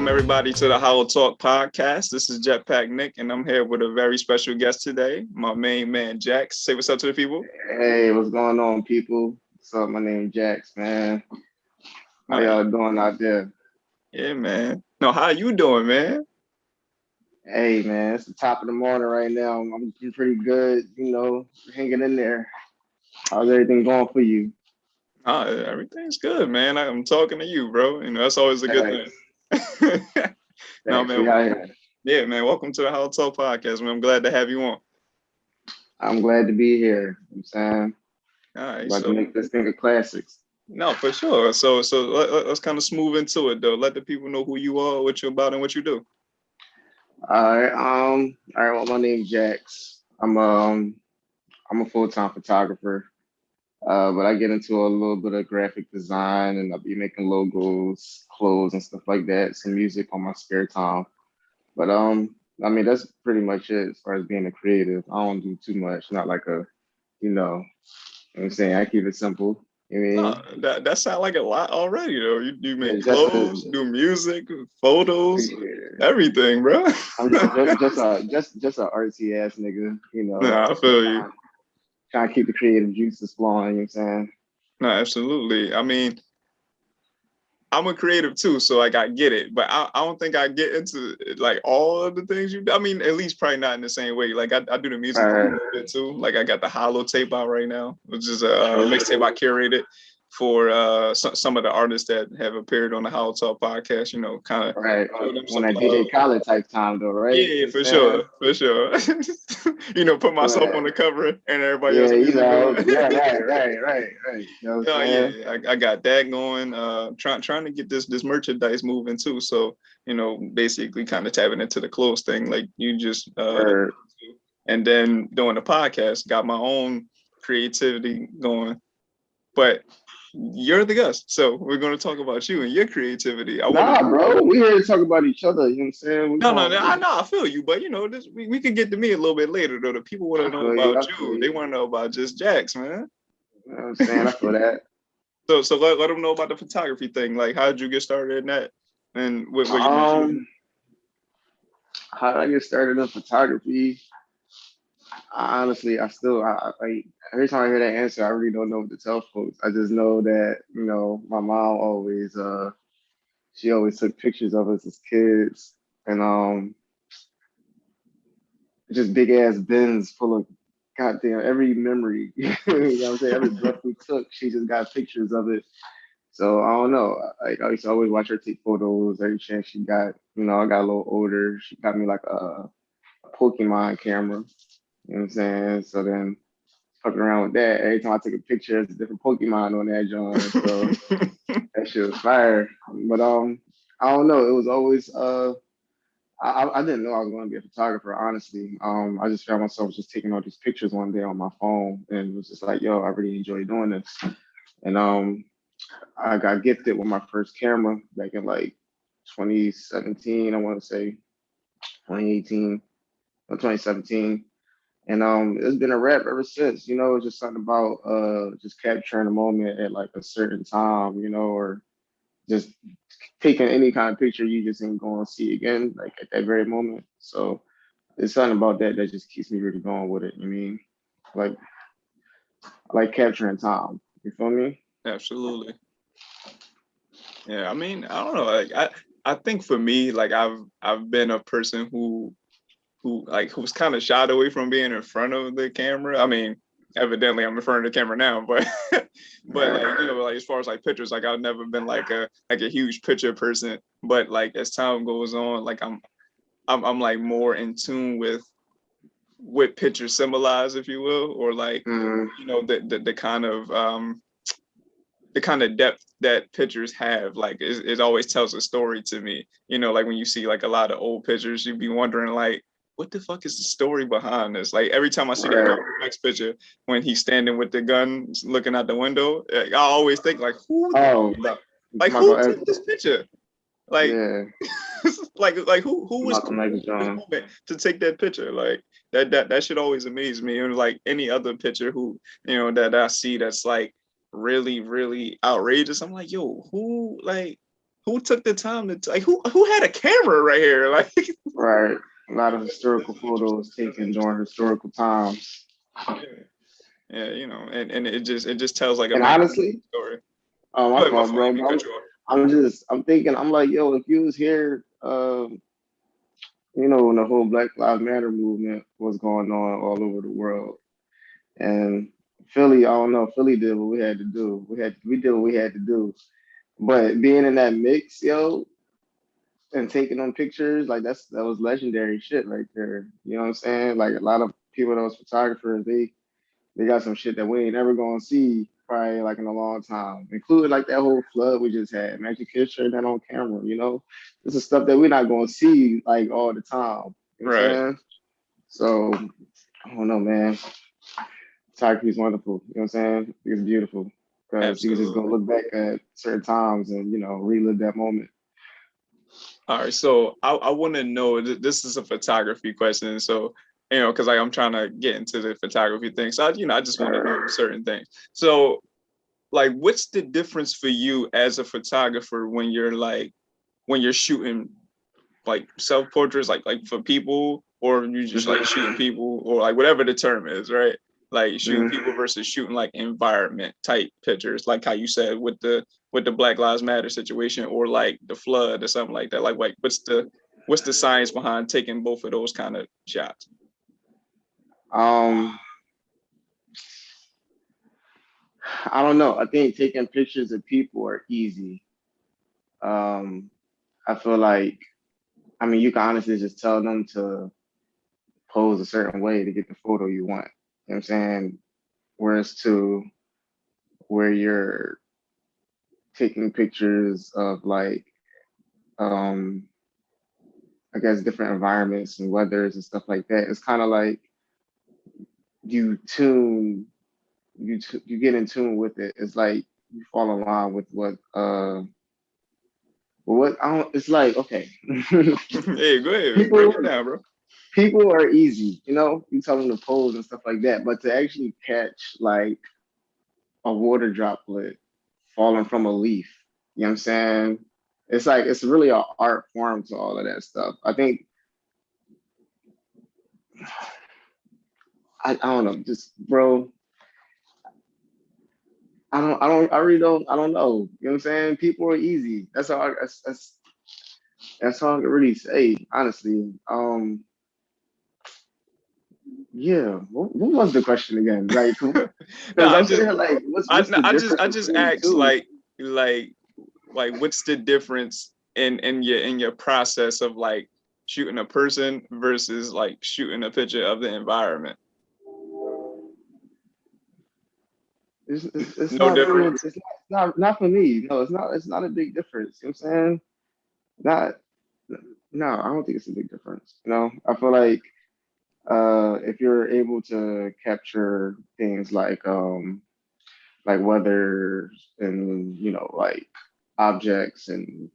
everybody to the HolloTalk Podcast. This is Jetpack Nik, and I'm here with a very special guest today, my main man, Jaxs. Say what's up to the people. Hey, what's going on, people? What's up? My name Jaxs, man. How y'all doing out there? Yeah, man. No, how you doing, man? Hey, man, it's the top of the morning right now. I'm pretty good, hanging in there. How's everything going for you? Everything's good, man. I'm talking to you, bro. That's always a good thing. No, man. Yeah, man. Welcome to the HolloTalk Podcast, man. I'm glad to have you on. I'm glad to be here. I'm saying, all right, about to make this thing a classics. No, for sure. So let's kind of smooth into it, though. Let the people know who you are, what you're about, and what you do. All right. Well, my name's Jaxs. I'm a full-time photographer. But I get into a little bit of graphic design, and I'll be making logos, clothes, and stuff like that. Some music on my spare time. But I mean, that's pretty much it as far as being a creative. I don't do too much. Not like you know what I'm saying? I keep it simple. You mean? That sounds like a lot already, though. You make clothes, do music, photos, everything, bro. I'm just a artsy ass nigga, Nah, I feel you. Trying to keep the creative juices flowing, you know what I'm saying? No, absolutely. I mean, I'm a creative too, so like I get it, but I don't think I get into like all of the things you do. I mean, at least probably not in the same way. Like I do the music a little bit too. Like I got the Hollow tape out right now, which is a mixtape I curated for some of the artists that have appeared on the HolloTalk Podcast. Kind of right on that DJ Khaled type time though, right? Yeah, for sure. Put myself on the cover and everybody else. Right. I got that going. Trying to get this merchandise moving too. So basically kind of tapping into the clothes thing, like you just. And then doing the podcast, got my own creativity going, but you're the guest, so we're going to talk about you and your creativity. Bro, we here to talk about each other. You know what I'm saying? I feel you, but we can get to me a little bit later though. The people want to know about you. They want to know about just Jaxs, man. You know what I'm saying? I feel that. So let them know about the photography thing. Like, how did you get started in that? And what you how did I get started in photography? Honestly, I every time I hear that answer, I really don't know what to tell folks. I just know that, my mom always she always took pictures of us as kids, and just big ass bins full of goddamn every memory. You know what I'm saying? Every breath we took, she just got pictures of it. So I don't know. Like I used to always watch her take photos every chance she got. I got a little older. She got me like a Pokemon camera. You know what I'm saying? So then fucking around with that. Every time I take a picture, there's a different Pokemon on that joint. So that shit was fire. But I don't know. It was always I didn't know I was going to be a photographer, honestly. I just found myself just taking all these pictures one day on my phone, and it was just like, yo, I really enjoy doing this. And I got gifted with my first camera back in like 2017. I want to say 2018 or 2017. And it's been a wrap ever since. It's just something about just capturing a moment at like a certain time, or just taking any kind of picture you just ain't going to see again, like at that very moment. So it's something about that just keeps me really going with it. I mean, like I like capturing time. You feel me? Absolutely. Yeah, I mean, I don't know. Like I think for me, like I've been a person who's kind of shied away from being in front of the camera. I mean, evidently I'm in front of the camera now, but like as far as like pictures, like I've never been like a huge picture person. But like as time goes on, like I'm like more in tune with what pictures symbolize, if you will, or like the kind of depth that pictures have. Like it always tells a story to me. Like when you see like a lot of old pictures, you'd be wondering like, what the fuck is the story behind this? Like every time I see that next picture when he's standing with the gun looking out the window, I always think like, who took this picture? Like, like who was to take that picture? Like that should always amaze me. And like any other picture that I see that's like really, really outrageous, I'm like, yo, who who took the time to like who had a camera right here? Like, Right. A lot of historical photos taken during historical times. yeah, and it just tells like a And magnificent honestly, story. oh Go my ahead, my fault, fault. I bro. didn't mean to But cut you off. I'm thinking, I'm like, yo, if you was here, when the whole Black Lives Matter movement was going on all over the world, and Philly, I don't know, Philly did what we had to do. We did what we had to do. But being in that mix, yo, and taking them pictures, like that was legendary shit right there. You know what I'm saying? Like a lot of people, those photographers, they got some shit that we ain't ever gonna see probably like in a long time, including like that whole flood we just had. Magic capturing that on camera, This is stuff that we're not gonna see like all the time. You know what I'm Right. saying? So I don't know, man. Photography is wonderful. You know what I'm saying? It's beautiful because you can just go Absolutely. look back at certain times and relive that moment. All right, so I want to know. This is a photography question, so because like I'm trying to get into the photography thing, so I just want to know certain things. So, like, what's the difference for you as a photographer when you're shooting like self portraits, like for people, or you just like shooting people, or like whatever the term is, right? Like shooting people versus shooting like environment type pictures, like how you said with the Black Lives Matter situation, or like the flood or something like that. Like what's the science behind taking both of those kind of shots? Um, I don't know. I think taking pictures of people are easy. Um, I feel like, I mean, you can honestly just tell them to pose a certain way to get the photo you want. You know what I'm saying? Whereas to where you're taking pictures of like, um, I guess different environments and weathers and stuff like that. It's kind of like you tune, you get in tune with it. It's like you fall in line with what I don't. It's like okay. Hey, go ahead, break people it down, bro. people are easy, you tell them to pose and stuff like that, but to actually catch like a water droplet falling from a leaf, you know what I'm saying? It's like it's really an art form to all of that stuff. I think I don't know, just bro, I really don't I don't know. You know what I'm saying? People are easy. That's all I can really say, honestly. Yeah, what was the question again? Like, No, because I'm sitting here like, what's the difference I just between the asked two? like what's the difference in your process of like shooting a person versus like shooting a picture of the environment? It's No not really difference. not for me. No, it's not a big difference. You know what I'm saying? Not no, I don't think it's a big difference. I feel like if you're able to capture things like weather and like objects and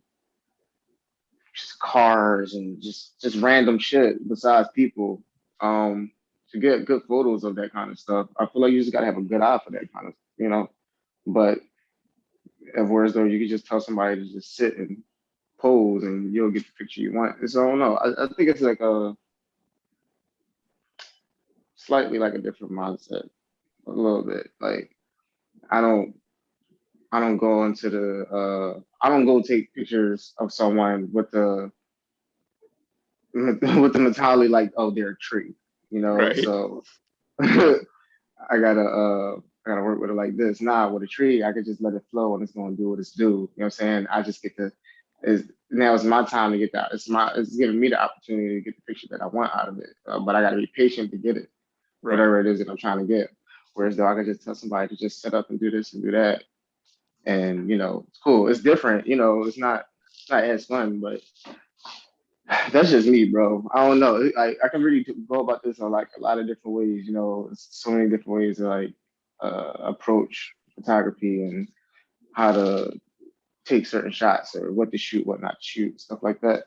just cars and just random shit besides people. Um, to get good photos of that kind of stuff, I feel like you just gotta have a good eye for that kind of. But of whereas though you could just tell somebody to just sit and pose and you'll get the picture you want. So I don't know. I think it's like a slightly like a different mindset, a little bit. Like I don't I don't go into the I don't go take pictures of someone with the with the mentality like, oh, they're a tree. Right. So I gotta work with it like this. Nah, with a tree, I could just let it flow and it's gonna do what it's do. You know what I'm saying? I just get to is now it's my time to get that. It's giving me the opportunity to get the picture that I want out of it. But I gotta be patient to get it, Right. whatever it is that I'm trying to get. Whereas though I could just tell somebody to just set up and do this and do that. And it's cool. It's different, it's not as fun, but that's just me, bro. I don't know. I can really go about this on like a lot of different ways. So many different ways to like approach photography and how to take certain shots or what to shoot, what not to shoot, stuff like that.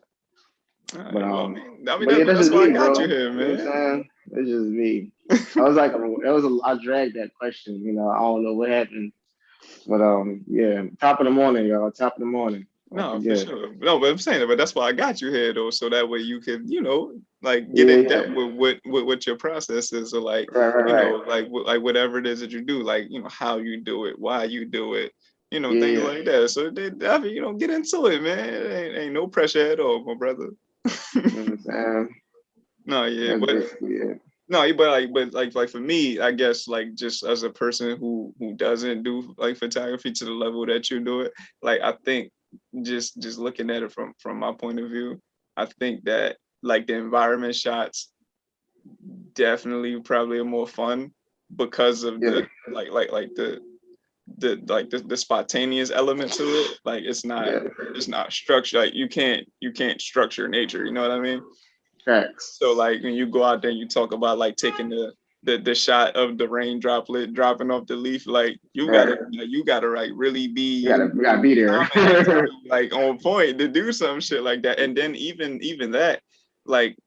All But right. Well, but yeah, that's that's just why I me, got bro. you here, You know what I'm man. saying? That's just me. I dragged that question. I don't know what happened, but yeah, top of the morning, y'all. Top of the morning. I No, for forget. sure. No, but I'm saying that, but that's why I got you here though, so that way you can, like get Yeah, in yeah. depth with what your process is, or like, Right, right, right. like whatever it is that you do, like how you do it, why you do it, things Yeah. like that. So I mean, get into it, man. Ain't no pressure at all, my brother. You know what I'm saying? No, yeah, That's but basically it. no, but like for me, I guess like just as a person who doesn't do like photography to the level that you do it, like I think just looking at it from my point of view, I think that like the environment shots definitely probably are more fun because of Yeah, like the spontaneous element to it. Like yeah. it's not structured. Like you can't structure nature. You know what I mean? Facts. So like when you go out there and you talk about like taking the shot of the rain droplet dropping off the leaf, like Right. you gotta like really You be gotta, you gotta be there. calm at that time, like on point to do some shit like that. And then even that, like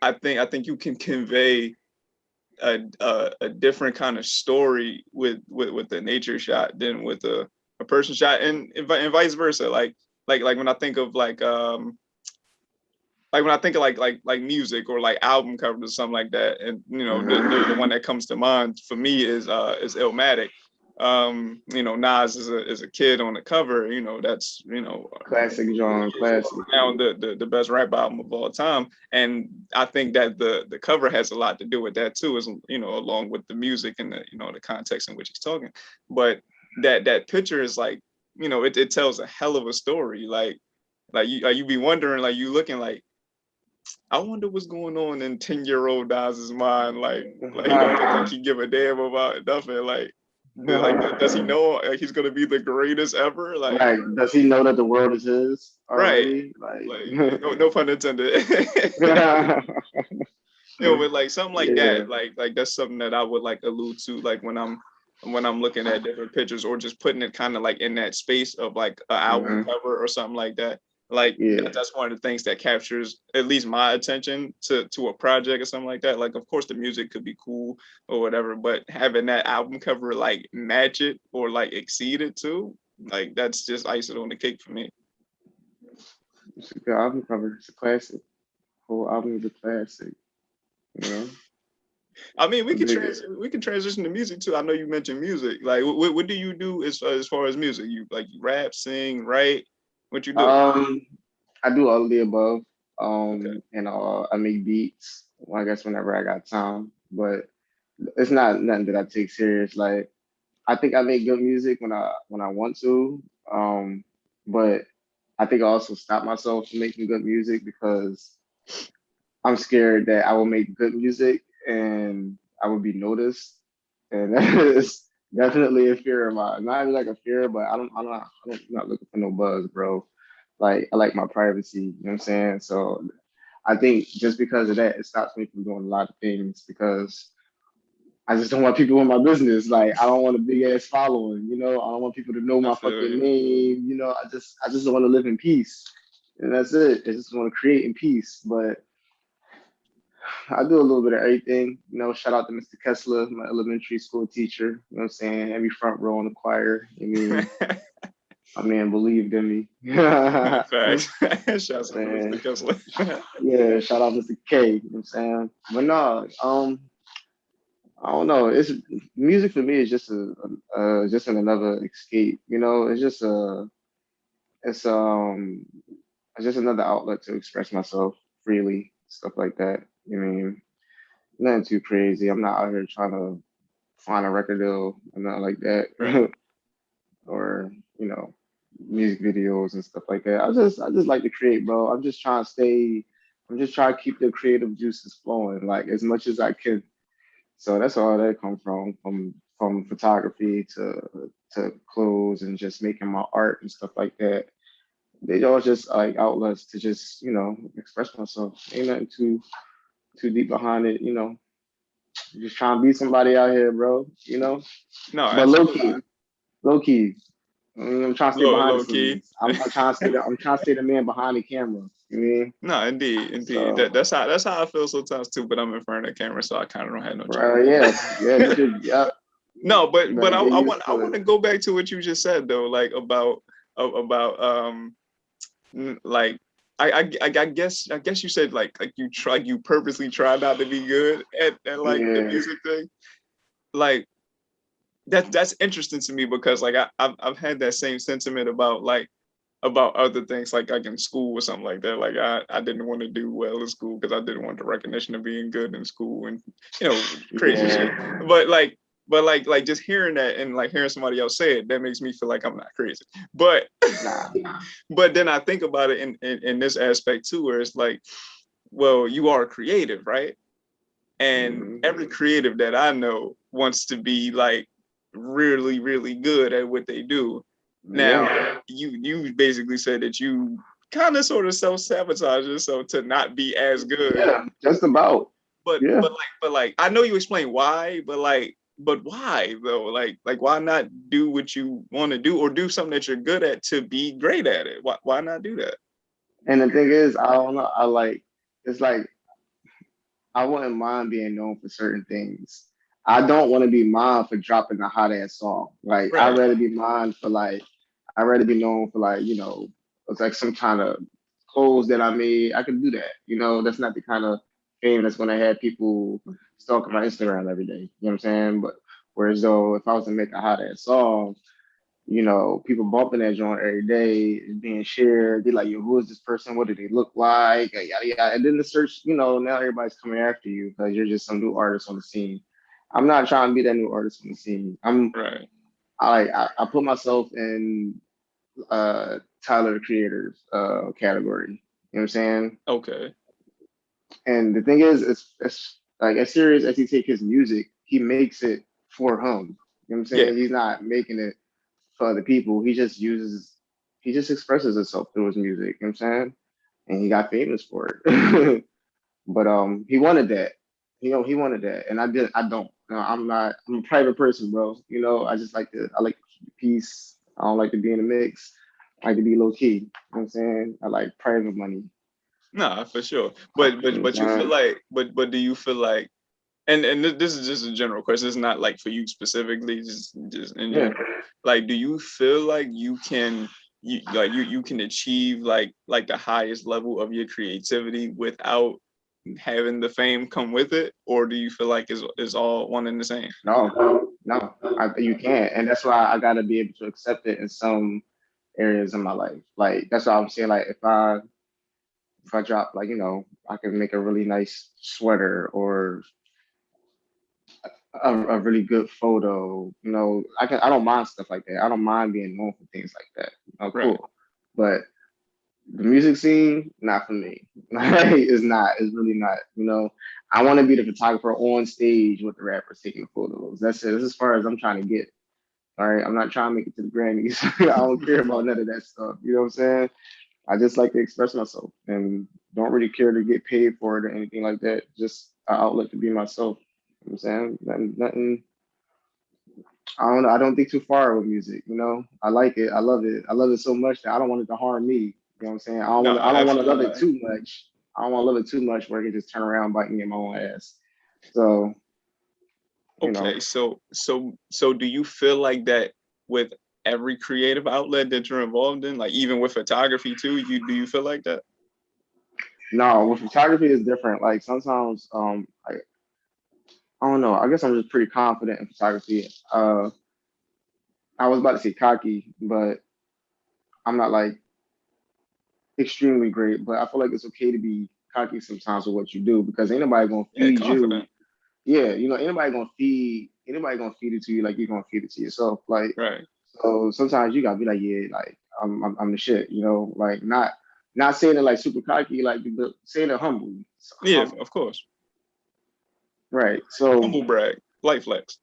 I think you can convey a different kind of story with the nature shot than with a person shot, and vice versa. Like when I think of like when I think of like music or like album covers or something like that, and the one that comes to mind for me is Illmatic. Nas is a kid on the cover. That's Classic John, classic. now the best rap album of all time, and I think that the cover has a lot to do with that too, is along with the music and the context in which he's talking. But that picture is like it tells a hell of a story. Like you be wondering, like you looking like, I wonder what's going on in 10-year-old Nas's mind. Like he don't look like he give a damn about nothing. Like does he know like he's gonna be the greatest ever? Like, Like, does he know that the world is his right. already? Like no pun intended. But like something like Yeah. that, like that's something that I would like allude to, like when I'm looking at different pictures, or just putting it kind of like in that space of like an album Hmm. cover or something like that. Like Yeah. that's one of the things that captures at least my attention to a project or something like that. Like of course the music could be cool or whatever, but having that album cover like match it or like exceed it too, like that's just icing on the cake for me. It's a good album cover. It's a classic. Whole album is a classic. You know? I mean, I dig it. we can transition to music too. I know you mentioned music. Like, what do you do as far as music? You rap, sing, write? What you do? Um, I do all of the above. Okay. And I make beats. I guess whenever I got time, but it's not nothing that I take serious. Like, I think I make good music when I want to. But I think I also stop myself from making good music because I'm scared that I will make good music and I will be noticed, and that is definitely a fear of mine. Not even like a fear, but I'm not looking for no buzz, bro. Like I like my privacy. You know what I'm saying? So I think just because of that, it stops me from doing a lot of things because I just don't want people in my business. Like I don't want a big ass following. I don't want people to know I my feel fucking you. name. I just want to live in peace, and that's it. I just want to create in peace, but I do a little bit of everything. Shout out to Mr. Kessler, my elementary school teacher. You know what I'm saying? Every front row in the choir. I mean, my man believed in me. Facts. Shouts out to Man, Mr. Kessler. yeah, shout out Mr. K. You know what I'm saying? But no, I don't know. It's music for me is just another escape. It's um it's just another outlet to express myself freely, stuff like that. Nothing too crazy. I'm not out here trying to find a record deal or nothing like Right. that, or music videos and stuff like that. I just like to create, bro. I'm just trying to stay. I'm just trying to keep the creative juices flowing, like as much as I can. So that's all that come from photography to clothes and just making my art and stuff like that. They all just like outlets to just express myself. Ain't nothing too deep behind it. Just trying to be somebody out here, bro. No, But absolutely. low key. I'm trying to stay behind the Low key. scenes. I'm trying to stay the man behind the camera. You mean? No, indeed. So, That's how I feel sometimes too. But I'm in front of the camera, so I kind of don't have no bro, yeah, yeah, you choice. should, yeah, No, you but better I get I used want I to want it. to go back to what you just said though, like about about like I guess you said like you purposely try not to be good at like the music thing. Like that's interesting to me because like I've had that same sentiment about other things like in school or something like that. Like I didn't want to do well in school because I didn't want the recognition of being good in school and crazy shit. But just hearing that and like hearing somebody else say it, that makes me feel like I'm not crazy. But but then I think about it in this aspect too, where it's like, well, you are creative, right? And every creative that I know wants to be like really, really good at what they do. Now, you basically said that you kind of sort of self-sabotage yourself to not be as good. Yeah, just about. But like I know you explain why, but why though? Like why not do what you want to do or do something that you're good at to be great at it? Why not do that? And the thing is, I don't know. It's like I wouldn't mind being known for certain things. I don't want to be mine for dropping a hot ass song. Like Right. I'd rather be mine for I'd rather be known for it's like some kind of clothes that I made. I could do that. That's not the kind of fame that's gonna have people stalking my Instagram every day. You know what I'm saying? But whereas though if I was to make a hot ass song, people bumping that joint every day, it's being shared. They're like, yo, who is this person? What do they look like? Yada, yada. And then the search, now everybody's coming after you because you're just some new artist on the scene. I'm not trying to be that new artist on the scene. I put myself in Tyler the Creator's category. You know what I'm saying? Okay. And the thing is, it's like as serious as he take his music, he makes it for him. You know what I'm saying? Yeah. He's not making it for other people. He just expresses himself through his music, you know what I'm saying? And he got famous for it. But he wanted that. He wanted that. And I don't. I'm a private person, bro. I like to keep peace. I don't like to be in the mix. I like to be low key. You know what I'm saying? I like private money. Nah, for sure. But you feel like but do you feel like and this is just a general question. It's not like for you specifically, just in general. Like, do you feel like you can achieve like the highest level of your creativity without having the fame come with it, or do you feel like it's all one and the same? No, you can't, and that's why I gotta be able to accept it in some areas of my life. Like that's why I'm saying, like if I drop, I can make a really nice sweater or a really good photo. I don't mind stuff like that. I don't mind being known for things like that. Cool. Right. But the music scene, not for me. It's not. It's really not. I want to be the photographer on stage with the rappers taking the photos. That's it. That's as far as I'm trying to get. All right. I'm not trying to make it to the Grammys. I don't care about none of that stuff. You know what I'm saying? I just like to express myself and don't really care to get paid for it or anything like that. Just an outlet to be myself. You know what I'm saying? Nothing. I don't know. I don't think too far with music. I like it. I love it. I love it so much that I don't want it to harm me. You know what I'm saying? I don't want to love it too much. I don't want to love it too much where it can just turn around biting me in my own ass. So. Okay. So do you feel like that with every creative outlet that you're involved in, like even with photography too? Do you feel like that? No, with photography is different. Like sometimes, I don't know. I guess I'm just pretty confident in photography. I was about to say cocky, but I'm not like extremely great. But I feel like it's okay to be cocky sometimes with what you do because ain't nobody gonna feed you. Yeah, anybody gonna feed it to you like you're gonna feed it to yourself. Like, right. So sometimes you gotta be like, yeah, like I'm the shit. Like not saying it like super cocky, like but saying it humble. Yeah, of course. Right. So humble brag, light flex.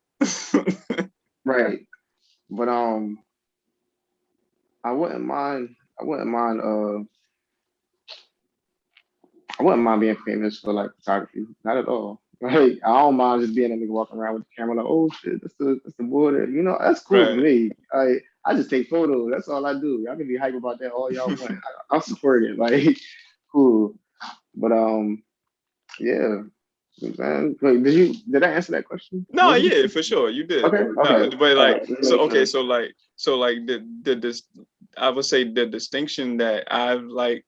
Right. But I wouldn't mind being famous for like photography. Not at all. Like I don't mind just being a nigga walking around with the camera like, oh shit, that's the border. That's cool for me. I just take photos. That's all I do. Y'all can be hype about that all y'all want. I'll support it. Like cool. But yeah. Man, wait, did I answer that question? No, yeah, for sure, you did. Okay. But like, so like, did I would say the distinction that I've like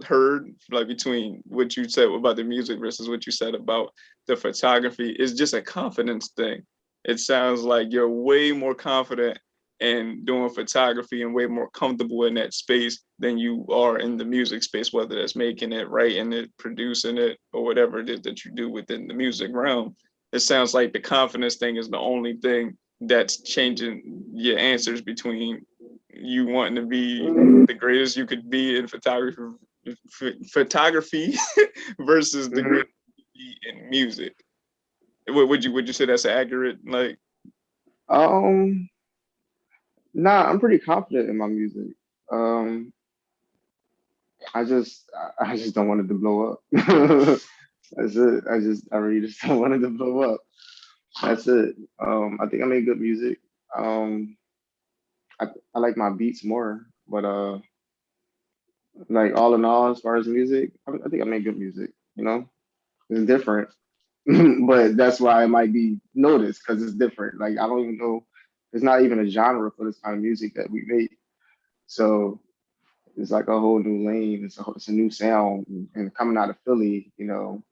heard like between what you said about the music versus what you said about the photography is just a confidence thing. It sounds like you're way more confident in doing photography and way more comfortable in that space than you are in the music space, whether that's making it, writing it, producing it, or whatever it is that you do within the music realm. It sounds like the confidence thing is the only thing that's changing your answers between you wanting to be the greatest you could be in photography versus the Mhm. greatest you could be in music. Would you say that's accurate? Like, Um, nah, I'm pretty confident in my music. Um, I just don't want it to blow up. That's it. I really just don't want it to blow up. That's it. I think I make good music. Um, I like my beats more, but like all in all, as far as music, I think I make good music. You know, it's different, but that's why it might be noticed because it's different. Like I don't even know, it's not even a genre for this kind of music that we make. So it's like a whole new lane. It's a new sound, and coming out of Philly, you know.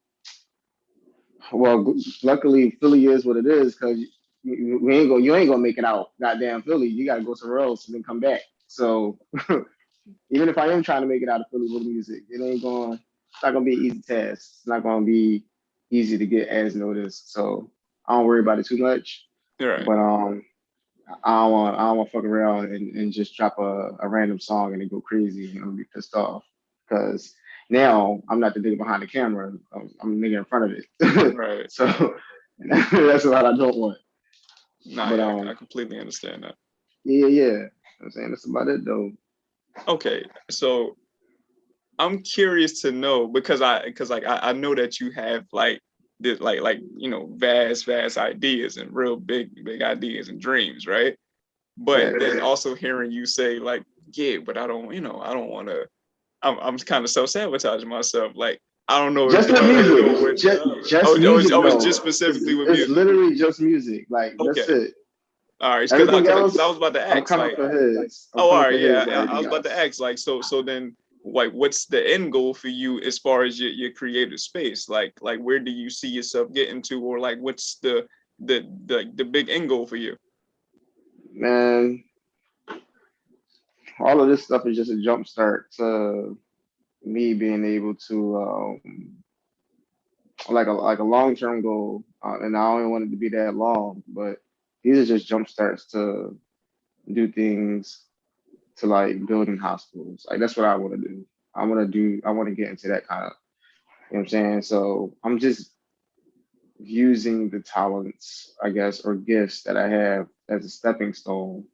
Well, luckily Philly is what it is because you ain't gonna make it out. Goddamn Philly, you gotta go somewhere else and then come back. So even if I am trying to make it out of Philly with music, it's not gonna be an easy task. It's not gonna be easy to get as noticed. So I don't worry about it too much. right, But I don't want to fuck around and just drop a random song and then go crazy and I'm be pissed off because now I'm not the nigga behind the camera. I'm the nigga in front of it. right. So that's what I don't want. Nah, But yeah, I completely understand that. yeah, yeah. I'm saying that's about it though. Okay, so I'm curious to know because like I know that you have like this like vast ideas and real big ideas and dreams, right? But then Facts. also hearing you say like, yeah, but I don't want to. I'm kind of self sabotaging myself. Like I don't know if Just with music. which. Just music Oh, it's though. just specifically with It's music. literally just music. Like that's Okay, it. all right, because Everything I was else, about to I'm ask coming like, for his. I'm oh, all coming right, for his yeah, with I was everything about to else. ask like, so then like what's the end goal for you as far as your creative space? Like where do you see yourself getting to, or like what's the big end goal for you? Man, all of this stuff is just a jump start to me being able to like a long term goal, and I don't even want it to be that long, but these are just jump starts to do things to like building hospitals. Like that's what I want to do. I want to get into that kind of, you know what I'm saying? So I'm just using the talents, I guess, or gifts that I have as a stepping stone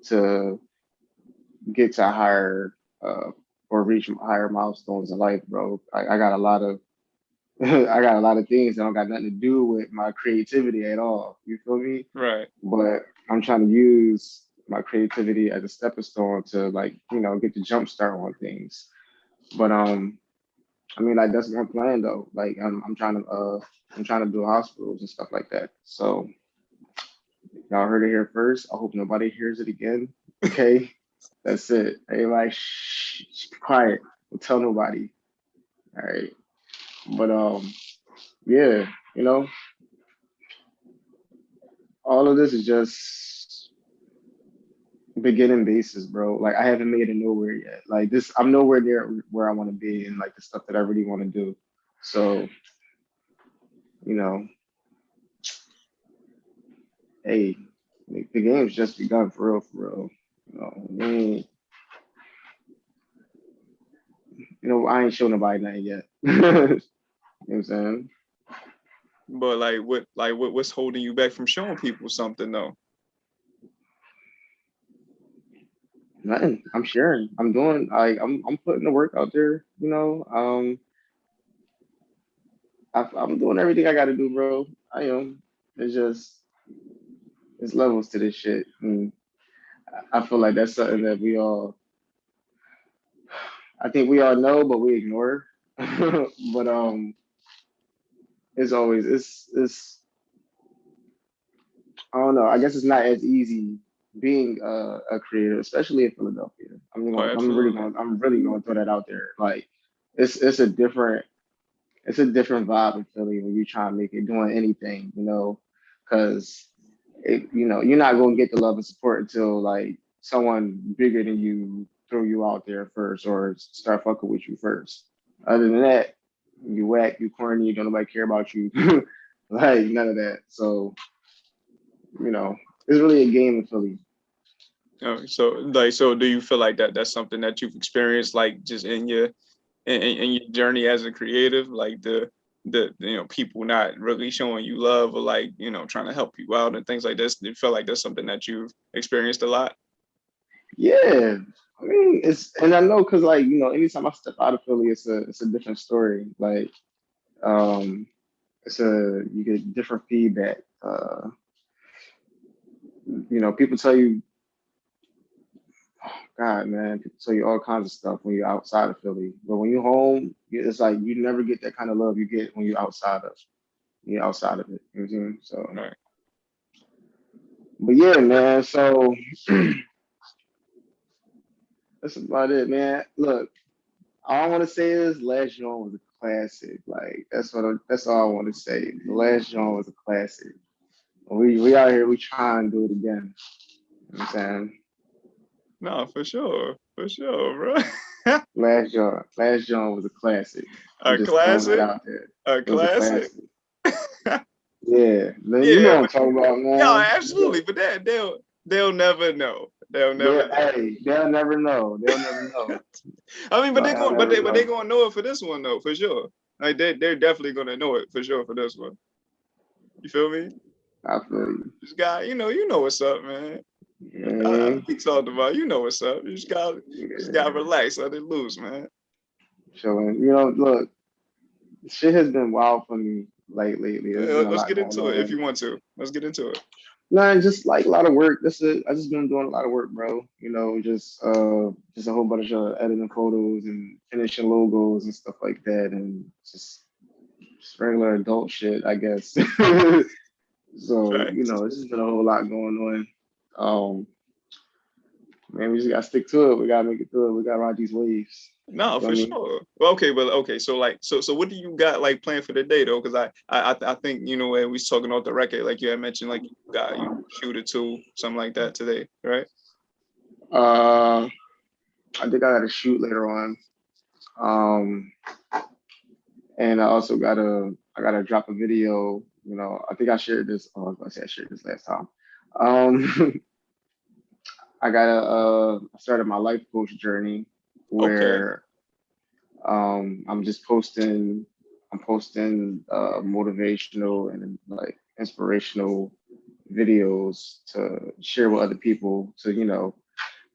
to get to higher or reach higher milestones in life, bro. I got a lot of I got a lot of things that don't got nothing to do with my creativity at all. You feel me? Right. But I'm trying to use my creativity as a stepping stone to like, get the jump start on things. But I mean like that's one plan though. Like I'm trying to do hospitals and stuff like that. So y'all heard it here first. I hope nobody hears it again. Okay. That's it. Everybody shh, be quiet. Don't tell nobody. All right. But yeah, you know, all of this is just beginning basis, bro. Like I haven't made it nowhere yet. Like this, I'm nowhere near where I want to be and like the stuff that I really want to do. So, you know, hey, like, the game's just begun for real, for real. I ain't showing nobody nothing yet. You know what I'm saying? But what's holding you back from showing people something though? Nothing. I'm sharing. I'm doing. I'm putting the work out there. I'm doing everything I got to do, bro. I am. It's just it's levels to this shit, and I feel like that's something that I think we all know, but we ignore. But it's always it's I don't know. I guess it's not as easy being a creator, especially in Philadelphia. Oh, absolutely. I'm really going to throw that out there. Like, it's a different vibe in Philly when you try to make it doing anything, because you're not going to get the love and support until like someone bigger than you throw you out there first or start fucking with you first. Other than that, you whack, you corny, don't nobody care about you. Like none of that. So, you know, it's really a game in Philly. So do you feel like that's something that you've experienced, like just in in your journey as a creative, like the people not really showing you love or like trying to help you out and things like this? Do you feel like that's something that you've experienced a lot? Yeah. I mean, and I know because like, anytime I step out of Philly, it's a different story. Like, um, you get different feedback. People tell you, God, man, people tell you all kinds of stuff when you're outside of Philly. But when you're home, it's like you never get that kind of love you get when you're outside of it. You know what I'm saying? So, Right. but yeah, man. So that's about it, man. Look, all I want to say is Last Joint was a classic. Like that's all I want to say. The Last Joint was a classic. We out here, we try and do it again. You know what I'm saying? No, for sure, bro. Last Joint was a classic. I'm A just throwing that classic, out there. a It was a classic. classic. Yeah, man, you know Yeah, what I'm but talking about, yeah, man. absolutely. But they'll never know. They'll never know. They'll never know. They'll never know. I mean, but Like, they I'll going, never but they know. gonna know it for this one though, for sure. Like they're definitely gonna know it for sure for this one. You feel me? I feel you. This guy, you know what's up, man. Yeah, We talked about, you know what's up. You just gotta yeah. relax, let it loose, man. Chilling. Look, shit has been wild for me lately. There's been a Let's lot get going into it if on. you want to. Let's get into it. Nah, just like a lot of work. That's it. I just been doing a lot of work, bro. Just a whole bunch of editing photos and finishing logos and stuff like that, and just regular adult shit, I guess. So, Facts. it's just been a whole lot going on. Man, we just gotta stick to it. We gotta make it through it. We gotta ride these waves. No, Feel for me? sure. Well, okay, but okay, so like, so what do you got like planned for the day though? Because I think when we was talking off the record, like you had mentioned, like you shoot it too, something like that today, right? Uh, I think I gotta shoot later on. Um, and I gotta drop a video. I think I shared this. Oh, I was gonna say I shared this last time. Um, I started my life coach journey Okay. where I'm posting motivational and like inspirational videos to share with other people to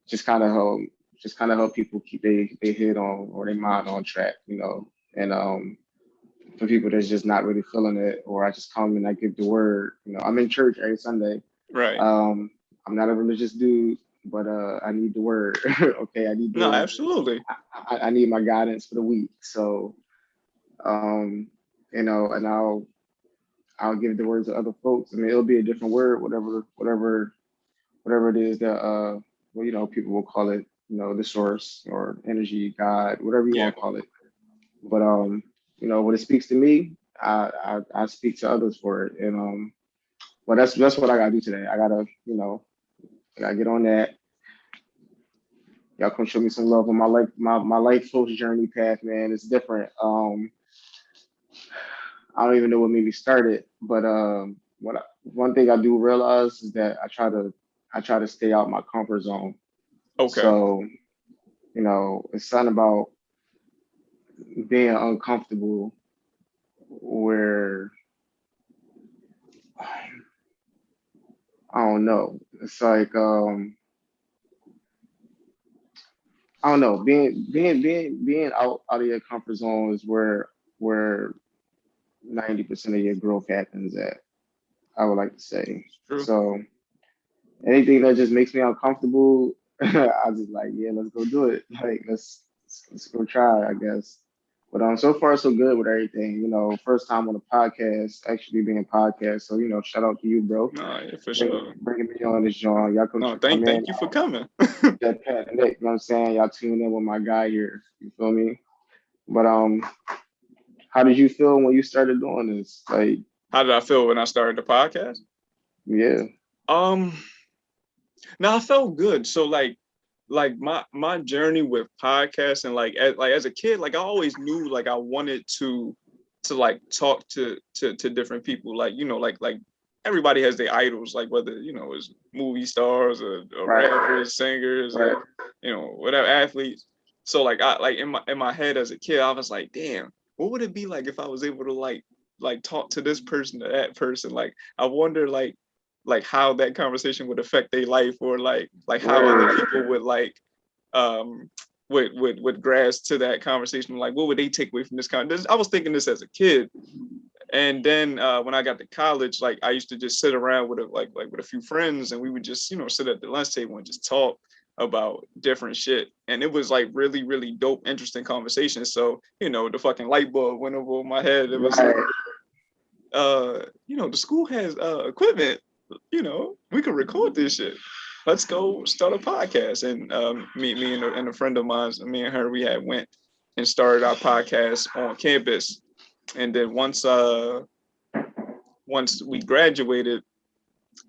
just kind of help people keep their head on or their mind on track, and for people that's just not really feeling it, or I just come and I give the word. I'm in church every Sunday. Right. um I'm not a religious dude, but I need the word. Okay, No, absolutely. I need my guidance for the week. So um and I'll give the word to other folks. I mean, it'll be a different word, whatever it is that people will call it, the source or energy, God, whatever you Yeah. want to call it. But when it speaks to me, I speak to others for it. And well, that's what I gotta do today. I gotta get on that. Y'all come show me some love on my life coach journey path, man. It's different. I don't even know what made me start it, but one thing I do realize is that I try to stay out my comfort zone. Okay. So it's something about being uncomfortable where I don't know. It's like I don't know. Being out of your comfort zone is where 90% of your growth happens at. I would like to say. It's true. So anything that just makes me uncomfortable, I just like, yeah, let's go do it. Like let's go try, I guess. But so far so good with everything. You know, first time on a podcast, actually being a podcast. So shout out to you, bro. No, yeah, for sure. Bringing me on this joint. Y'all come No, come in. thank you for coming. Jetpack Nik, you know what I'm saying? Y'all tune in with my guy here. You feel me? But how did you feel when you started doing this? Like, How did I feel when I started the podcast? yeah. Um, Now I felt good. So like my journey with podcasting, as a kid, like I always knew like I wanted to like talk to different people. Like, like everybody has their idols, like whether, it's movie stars or Right. rappers, singers, Right. or, whatever, athletes. So like I like in my head as a kid, I was like, damn, what would it be like if I was able to like talk to this person or that person? Like I wonder like how that conversation would affect their life, or like how other people would um would grasp to that conversation. Like what would they take away from this conversation? I was thinking this as a kid. And then when I got to college, like I used to just sit around with with a few friends, and we would just sit at the lunch table and just talk about different shit. And it was like really, really dope, interesting conversation. So the fucking light bulb went over my head. It was like, the school has equipment. We could record this shit. Let's go start a podcast. And me and a friend of mine, me and her, we had went and started our podcast on campus. And then once we graduated,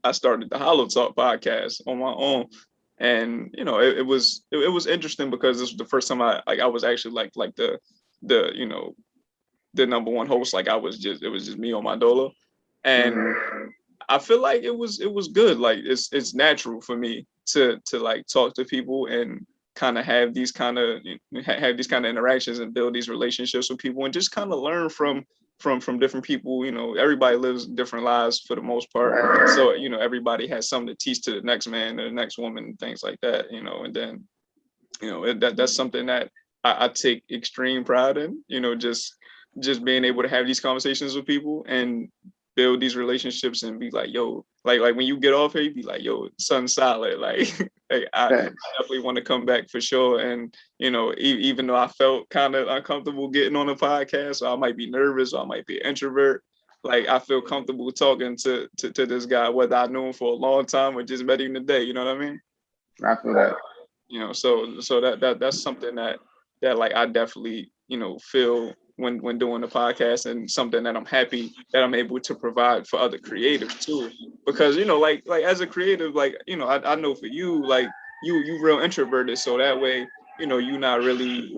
I started the HolloTalk podcast on my own. And it was interesting because this was the first time I was actually like the the number one host. Like it was just me on my dolo. And I feel like it was good. Like it's natural for me to like talk to people and kind of have these kind of interactions and build these relationships with people, and just kind of learn from different people. Everybody lives different lives for the most part. So everybody has something to teach to the next man or the next woman and things like that. And then that's something that I take extreme pride in. Just being able to have these conversations with people and build these relationships and be like, yo, like when you get off here, you be like, yo, sun's solid. Like, I definitely want to come back for sure. And even though I felt kind of uncomfortable getting on a podcast, so I might be nervous, or I might be an introvert, like I feel comfortable talking to this guy, whether I knew him for a long time or just met him today. You know what I mean? I feel that. So that's something that like I definitely feel when doing the podcast, and something that I'm happy that I'm able to provide for other creatives too. Because like as a creative, like I know for you, like you real introverted, so that way you're not really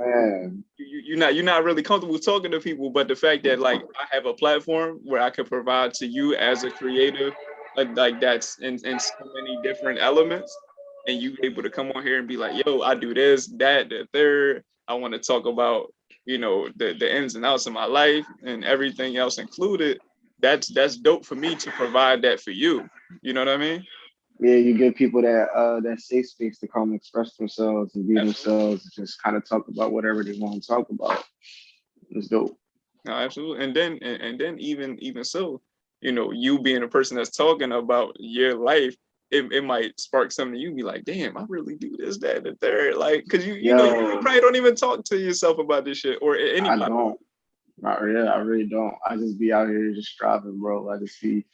you're not really comfortable talking to people. But the fact that like I have a platform where I can provide to you as a creative, like that's in so many different elements, and you able to come on here and be like, yo, I do this, that, the third. I want to talk about the ins and outs of my life and everything else included. That's dope for me to provide that for you. You know what I mean? Yeah, you give people that safe space to come express themselves and be themselves, and just kind of talk about whatever they want to talk about. It's dope. No, absolutely. And then even so, you being a person that's talking about your life, it might spark something. You be like, damn, I really do this, that, and the third. Like, cause you probably don't even talk to yourself about this shit, or anybody. I don't. I really don't. I just be out here just striving, bro. I just see.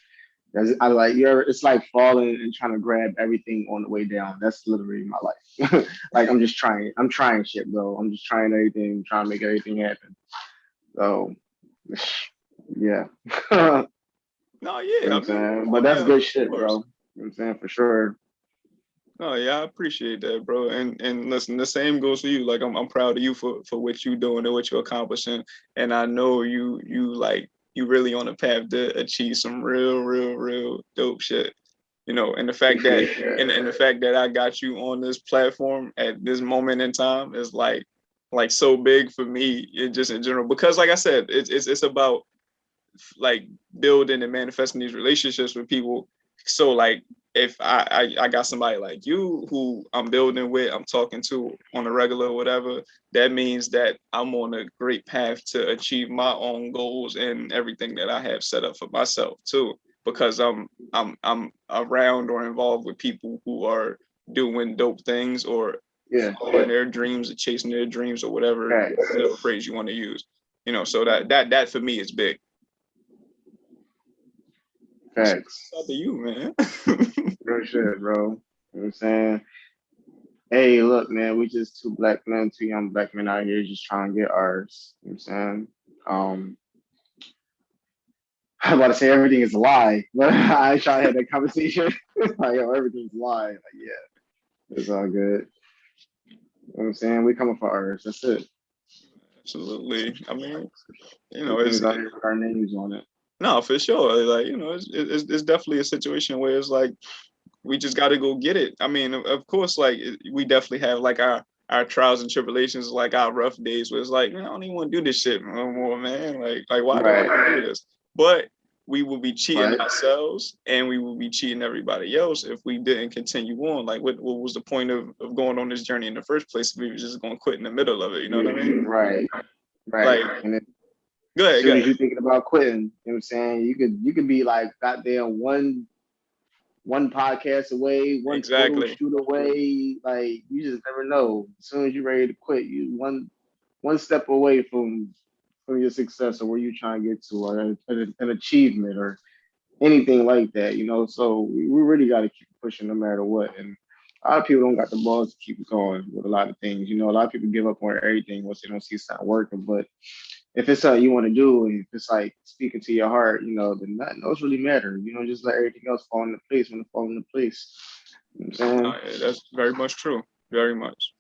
I like it's like falling and trying to grab everything on the way down. That's literally my life. Like I'm just trying. I'm trying shit, bro. I'm just trying everything, trying to make everything happen. So, yeah. No, yeah. You know what I'm saying? But that's good shit, bro. You know what I'm saying? For sure. Oh yeah, I appreciate that, bro. And listen, the same goes for you. Like I'm proud of you for what you're doing and what you're accomplishing. And I know you really on a path to achieve some real dope shit. And the fact that and the fact that I got you on this platform at this moment in time is like so big for me. It just in general, because like I said, it's about like building and manifesting these relationships with people. So like if I got somebody like you who I'm building with, I'm talking to on a regular or whatever, that means that I'm on a great path to achieve my own goals and everything that I have set up for myself too. Because I'm around or involved with people who are doing dope things, or following their dreams or chasing their dreams, or whatever phrase you want to use. So that for me is big. Facts. Shout out to you, man. Real shit, bro. You know what I'm saying? Hey, look, man, we just two young black men out here just trying to get ours. You know what I'm saying? I'm about to say everything is a lie, but I ain't trying to have that conversation. Like, yo, everything's a lie. Like, yeah, it's all good. You know what I'm saying? We coming for ours. That's it. Absolutely. I mean, Everything's out here with our names on it. No, for sure. Like, it's definitely a situation where it's like we just got to go get it. I mean, of course, like we definitely have like our trials and tribulations, like our rough days where it's like, man, I don't even want to do this shit no more, man. Like why do I do this? But we will be cheating ourselves and we will be cheating everybody else if we didn't continue on. Like what was the point of going on this journey in the first place if we were just going to quit in the middle of it? You know what I mean? Right. Like, and then, go ahead, as soon as you're thinking about quitting, you know what I'm saying? You could be like goddamn one podcast away, one photo shoot away. Like you just never know. As soon as you're ready to quit, you one step away from your success or where you're trying to get to, or an achievement or anything like that. So we really got to keep pushing no matter what. And a lot of people don't got the balls to keep going with a lot of things. A lot of people give up on everything once they don't see something working. But if it's something you want to do, and if it's like speaking to your heart, then nothing else really matter. Just let everything else fall into place when it falls into place. You know what I'm saying? That's very much true. Very much.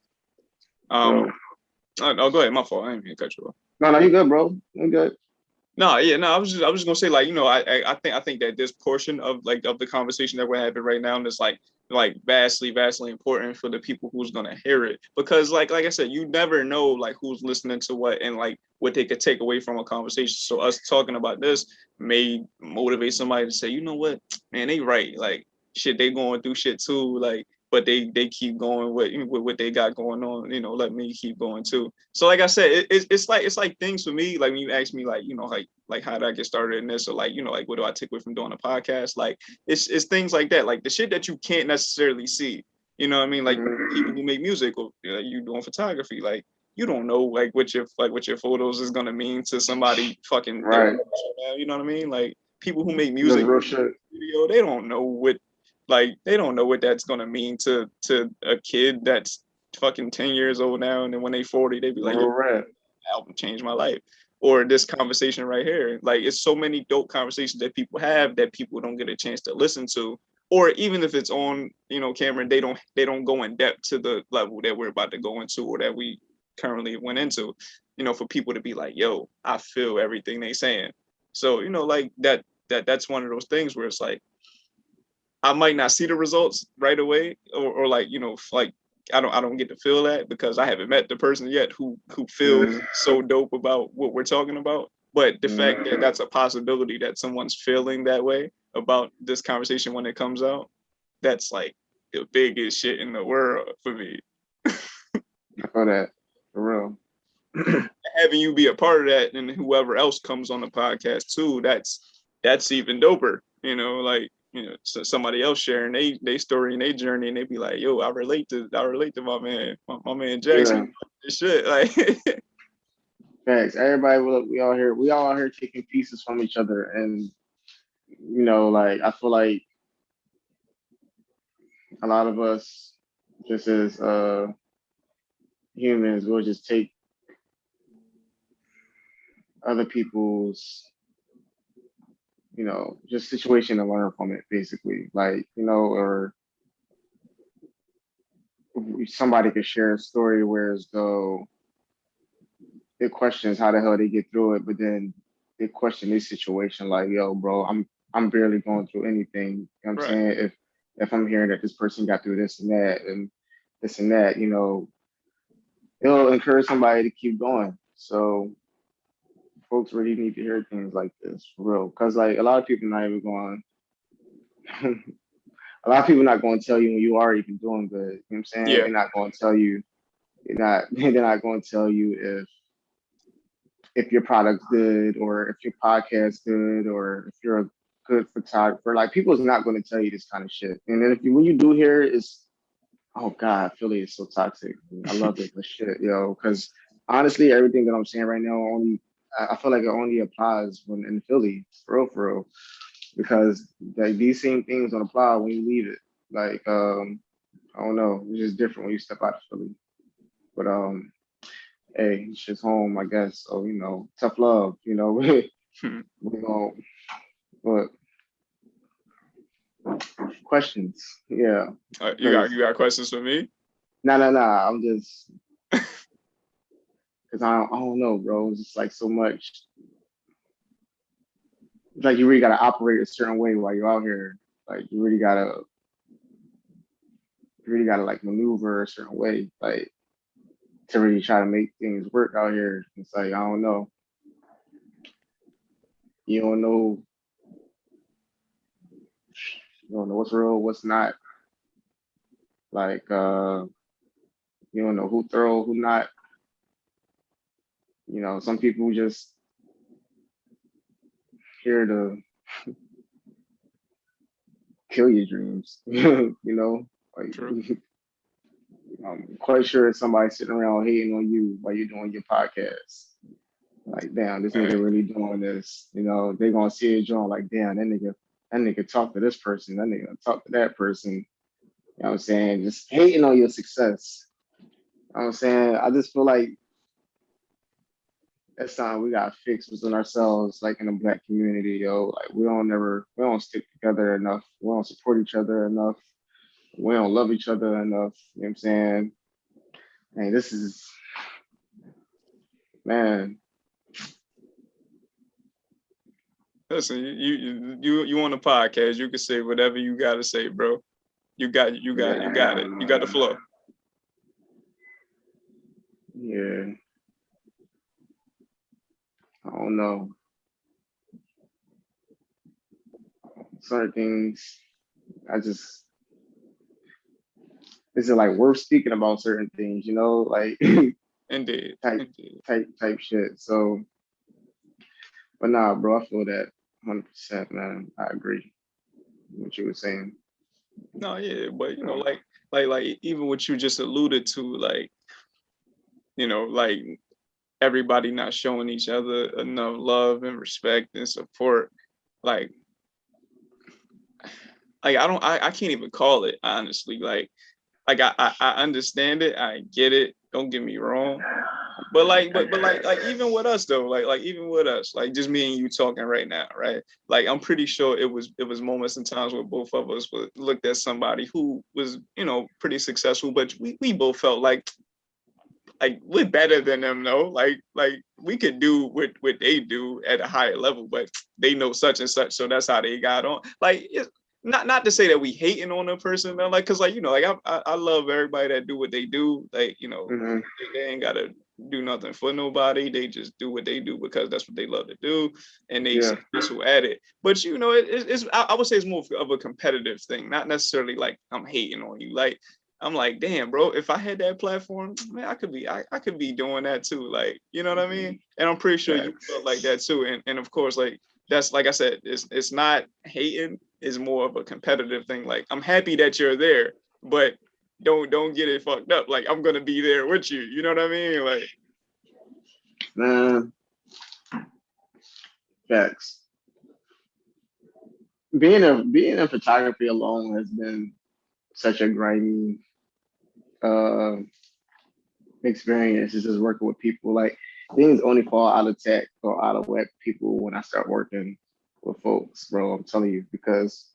Oh, go ahead. My fault. I didn't mean to cut you off. No, you good, bro. You good. No, yeah, no. I was just gonna say, like, I think that this portion of the conversation that we're having right now is like vastly important for the people who's gonna hear it, because like I said, you never know like who's listening to what and like what they could take away from a conversation. So us talking about this may motivate somebody to say, you know what, man, they right. Like shit, they going through shit too. Like, but they keep going with what they got going on. Let me keep going too. So like I said, it's like things for me. Like when you ask me like how did I get started in this, or like what do I take away from doing a podcast? Like it's things like that, like the shit that you can't necessarily see. You know what I mean? Like people who make music or you doing photography, like you don't know like what your photos is gonna mean to somebody fucking right. You know what I mean? Like people who make music video, they don't know what that's gonna mean to a kid that's fucking 10 years old now, and then when they 40, they be like, album changed my life. Or this conversation right here. Like it's so many dope conversations that people have that people don't get a chance to listen to. Or even if it's on, camera, they don't go in depth to the level that we're about to go into or that we currently went into, for people to be like, yo, I feel everything they saying. So, like that's one of those things where it's like, I might not see the results right away, or like like I don't get to feel that because I haven't met the person yet who feels so dope about what we're talking about. But the fact that that's a possibility that someone's feeling that way about this conversation when it comes out, that's like the biggest shit in the world for me. I feel that for real. Having you be a part of that, and whoever else comes on the podcast too, that's even doper. Like. So somebody else sharing they story and their journey, and they be like, "Yo, I relate to my man Jackson." Yeah. Shit, like. Thanks, everybody. We all here taking pieces from each other, and like I feel like a lot of us, just as humans, will just take other people's just situation and learn from it, basically. Like, or somebody could share a story where as though it questions how the hell they get through it, but then they question this situation like, yo, bro, I'm barely going through anything. You know what I'm saying? If I'm hearing that this person got through this and that, it'll encourage somebody to keep going. So folks really need to hear things like this for real. Because like a lot of people not even going a lot of people not going to tell you when you are even doing good. You know what I'm saying? Yeah. They're not going to tell you. They're not going to tell you if your product's good or if your podcast's good or if you're a good photographer. Like people's not going to tell you this kind of shit. And then when you do hear it, it's, oh God, Philly is so toxic. I love it, but shit, yo. Because honestly, everything that I'm saying right now only I feel like it only applies when in Philly, for real, because like these same things don't apply when you leave it. Like I don't know, it's just different when you step out of Philly. But hey, it's just home, I guess. So tough love. We go. But questions, yeah. You got questions for me? No. I'm just because I don't know, bro. It's just like so much. It's like you really gotta operate a certain way while you're out here. Like you really gotta like maneuver a certain way, like to really try to make things work out here. It's like I don't know. You don't know. You don't know what's real, what's not. Like you don't know who thorough, who not. Some people just here to kill your dreams. Like True. I'm quite sure somebody's sitting around hating on you while you're doing your podcast. Like, damn, this nigga Hey, really doing this. They gonna see it doing like, damn, that nigga talk to this person, that nigga talk to that person. You know what I'm saying? Just hating on your success. You know what I'm saying? I just feel like that's something we gotta fix within ourselves, like in the black community, yo. Like we don't stick together enough. We don't support each other enough. We don't love each other enough. You know what I'm saying? Hey, this is man. listen, you on the podcast. You can say whatever you got to say, bro. You got it. You got the flow. Yeah, I don't know. Certain things, I just is it like worth speaking about certain things, like Indeed, type indeed. type shit. So, but nah, bro, I feel that 100%, man. I agree with what you were saying. No, yeah, but So, like even what you just alluded to, like like everybody not showing each other enough love and respect and support. Like I can't even call it honestly. I understand it, I get it. Don't get me wrong. But like even with us though, like even with us, like just me and you talking right now, right? Like I'm pretty sure it was moments and times where both of us looked at somebody who was, pretty successful, but we both felt like we're better than them though. Like we could do what they do at a higher level, but they know such and such, so that's how they got on. Like it's not to say that we hating on a person, though, like because like I love everybody that do what they do. Like mhm. they ain't gotta do nothing for nobody. They just do what they do because that's what they love to do, and they Yeah, successful at it. But it's I would say it's more of a competitive thing, not necessarily like I'm hating on you. Like I'm like, damn, bro, if I had that platform, man, I could be doing that too. Like, you know what I mean? And I'm pretty sure you facts. felt like that too. And of course, like that's like I said, it's not hating, it's more of a competitive thing. Like, I'm happy that you're there, but don't get it fucked up. Like, I'm gonna be there with you. You know what I mean? Like, Man, facts. Being in photography alone has been such a grimy uh experience. It's just working with people. Like things only fall out of tech or out of web people when I start working with folks, bro. I'm telling you, because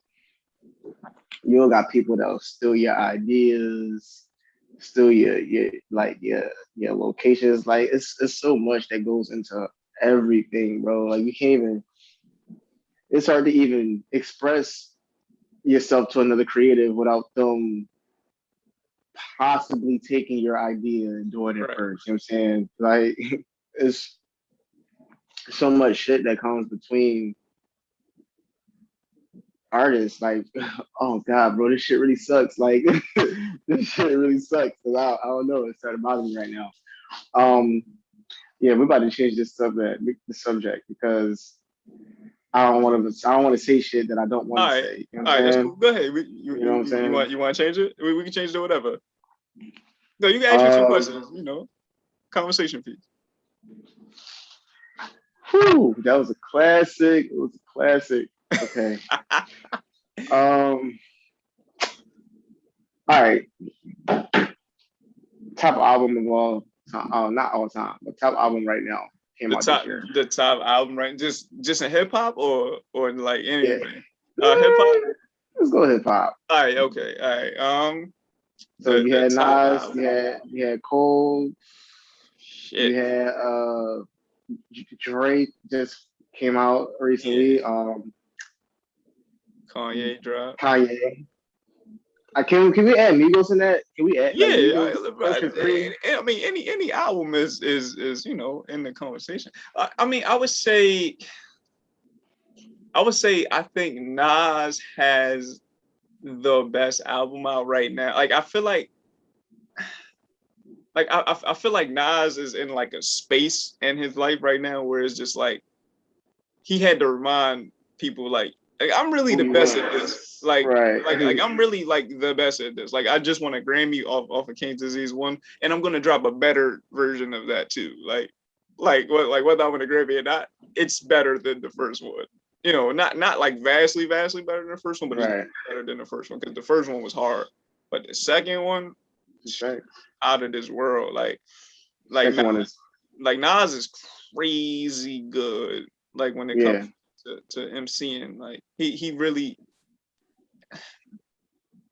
you don't got people that'll steal your ideas, steal your locations. Like it's so much that goes into everything, bro. Like you can't even. It's hard to even express yourself to another creative without them possibly taking your idea and doing it right. first. You know what I'm saying? Like it's so much shit that comes between artists. Like, oh god, bro, this shit really sucks. Like this shit really sucks. Cause I don't know, it's starting to bother me right now. Um, yeah, we're about to change this subject because I don't want to say shit that I don't want All to right. say. You know what All right, I'm that's saying? cool. Go ahead. You know what I'm saying? You want to change it? We can change it to whatever. No, you can ask me some Uh, questions, conversation piece. Whew, that was a classic. It was a classic. Okay. All right. Top album of all time. Not all time, but top album right now came out this year. The top album, right? Just in hip hop or like anything. Yeah. Hip hop. Let's go hip hop. All right. Okay. All right. So you had Nas, album. you had Cole, Shit. you had Drake just came out recently. Yeah. Kanye dropped. Kanye. Can we add Migos in that? Can we add? I mean, any album is in the conversation. I would say I think Nas has the best album out right now. Like I feel like I feel like Nas is in like a space in his life right now where it's just like he had to remind people like I'm really the best at this. Like I'm really like the best at this. Like I just won a Grammy off of King's Disease 1, and I'm gonna drop a better version of that too. Like whether I win a Grammy or not, it's better than the first one. You know, not like vastly better than the first one, but it's better than the first one because the first one was hard, but the second one, out of this world. Like Nas is crazy good. Like when it comes to MCing, like he really.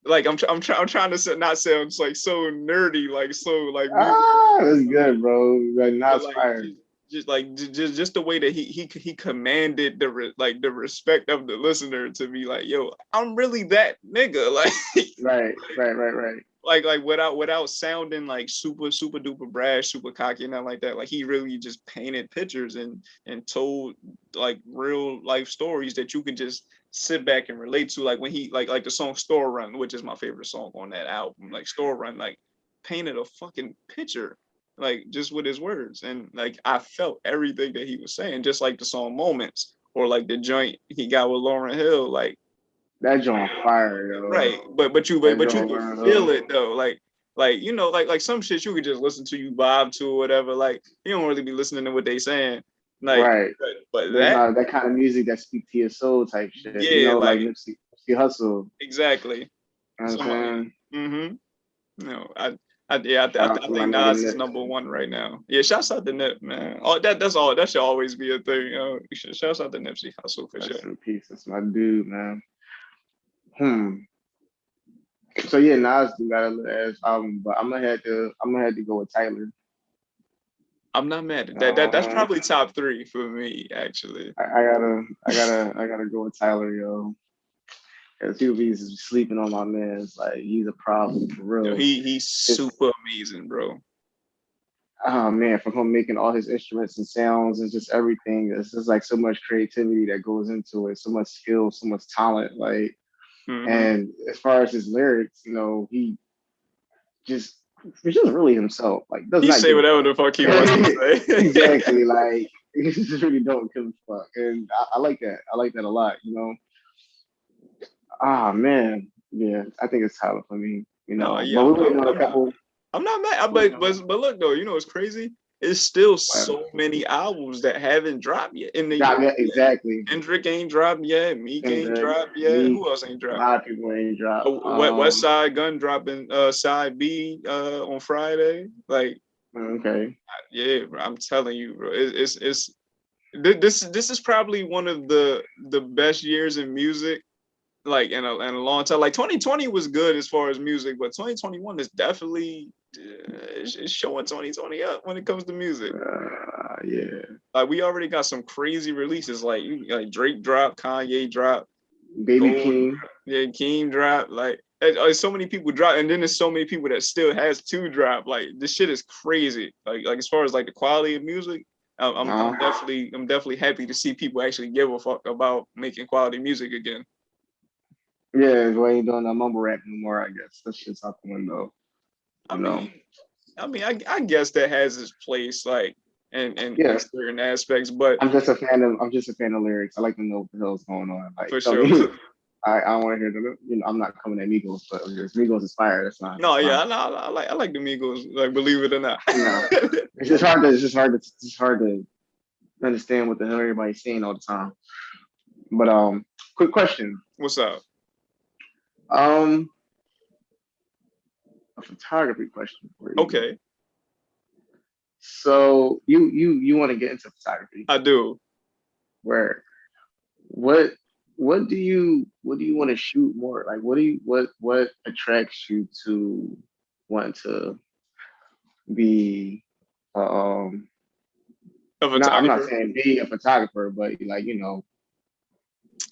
Like I'm trying to not sound like so nerdy, like so like. That's good, bro. Like Nas fire. Just the way that he commanded the respect of the listener to be like, yo, I'm really that nigga, like. Right. Like without sounding like super duper brash, super cocky, and nothing like that. Like he really just painted pictures and told like real life stories that you could just sit back and relate to. Like when he like the song Store Run, which is my favorite song on that album. Like Store Run, like painted a fucking picture, like just with his words, and like I felt everything that he was saying. Just like the song Moments or like the joint he got with Lauryn Hill, like. That joint fire, yo. Right, but you can feel it though, like you know, like some shit you could just listen to, you vibe to or whatever. Like you don't really be listening to what they saying, like. Right. But that kind of music that speak to your soul type shit. Yeah, you know, like Nipsey Hussle. Exactly. You know what I'm saying? No, I think Nas is number one right now. Yeah, shouts out to Nip, man. Oh, that's all. That should always be a thing. You know, shouts out to Nipsey Hussle for sure. In peace. That's my dude, man. So yeah, Nas do got a little ass album, but I'm gonna have to go with Tyler. I'm not mad at that. That's probably top 3 for me, actually. I gotta go with Tyler, yo. Because people be sleeping on my man. It's like he's a problem for real. Yo, he's super amazing, bro. Oh man, from him making all his instruments and sounds and just everything. There's just like so much creativity that goes into it, so much skill, so much talent, like. And as far as his lyrics, you know, he's just really himself. Like, he say whatever the fuck he wants to say. Exactly. Like, he just really don't give a fuck, and I like that. I like that a lot. You know. Ah man, yeah, I think it's Tyler for me. You know, I'm not mad, but look though, you know, it's crazy. It's still so many albums that haven't dropped yet. Exactly. Kendrick ain't dropped yet. Meek ain't dropped yet. Who else ain't dropped? A lot of people ain't dropped. West Side Gun dropping Side B on Friday. Like, okay. Yeah, bro, I'm telling you, bro. This is probably one of the best years in music, like in a long time. Like 2020 was good as far as music, but 2021 is definitely. It's showing 2020 up when it comes to music. Yeah. Like we already got some crazy releases. Like Drake dropped, Kanye dropped, Baby Keem. Yeah, Keem dropped. Like so many people drop, and then there's so many people that still has to drop. Like this shit is crazy. Like as far as like the quality of music, I'm definitely happy to see people actually give a fuck about making quality music again. Yeah, we ain't doing that mumble rap anymore. I guess that shit's out the window. I mean, I guess that has its place, like, in certain aspects, but I'm just a fan of lyrics. I like to know what the hell's going on. Like, for sure. I don't want to hear the. You know, I'm not coming at Migos, but if Migos is fire, that's fine. No, yeah, I like the Migos. Like, believe it or not. No, it's just hard to understand what the hell everybody's saying all the time. But quick question. What's up? Um, a photography question for you. Okay, So you want to get into photography? I do. Where what what do you want to shoot more? Like what attracts you to want to be um A not I'm not photographer. saying be a photographer, but like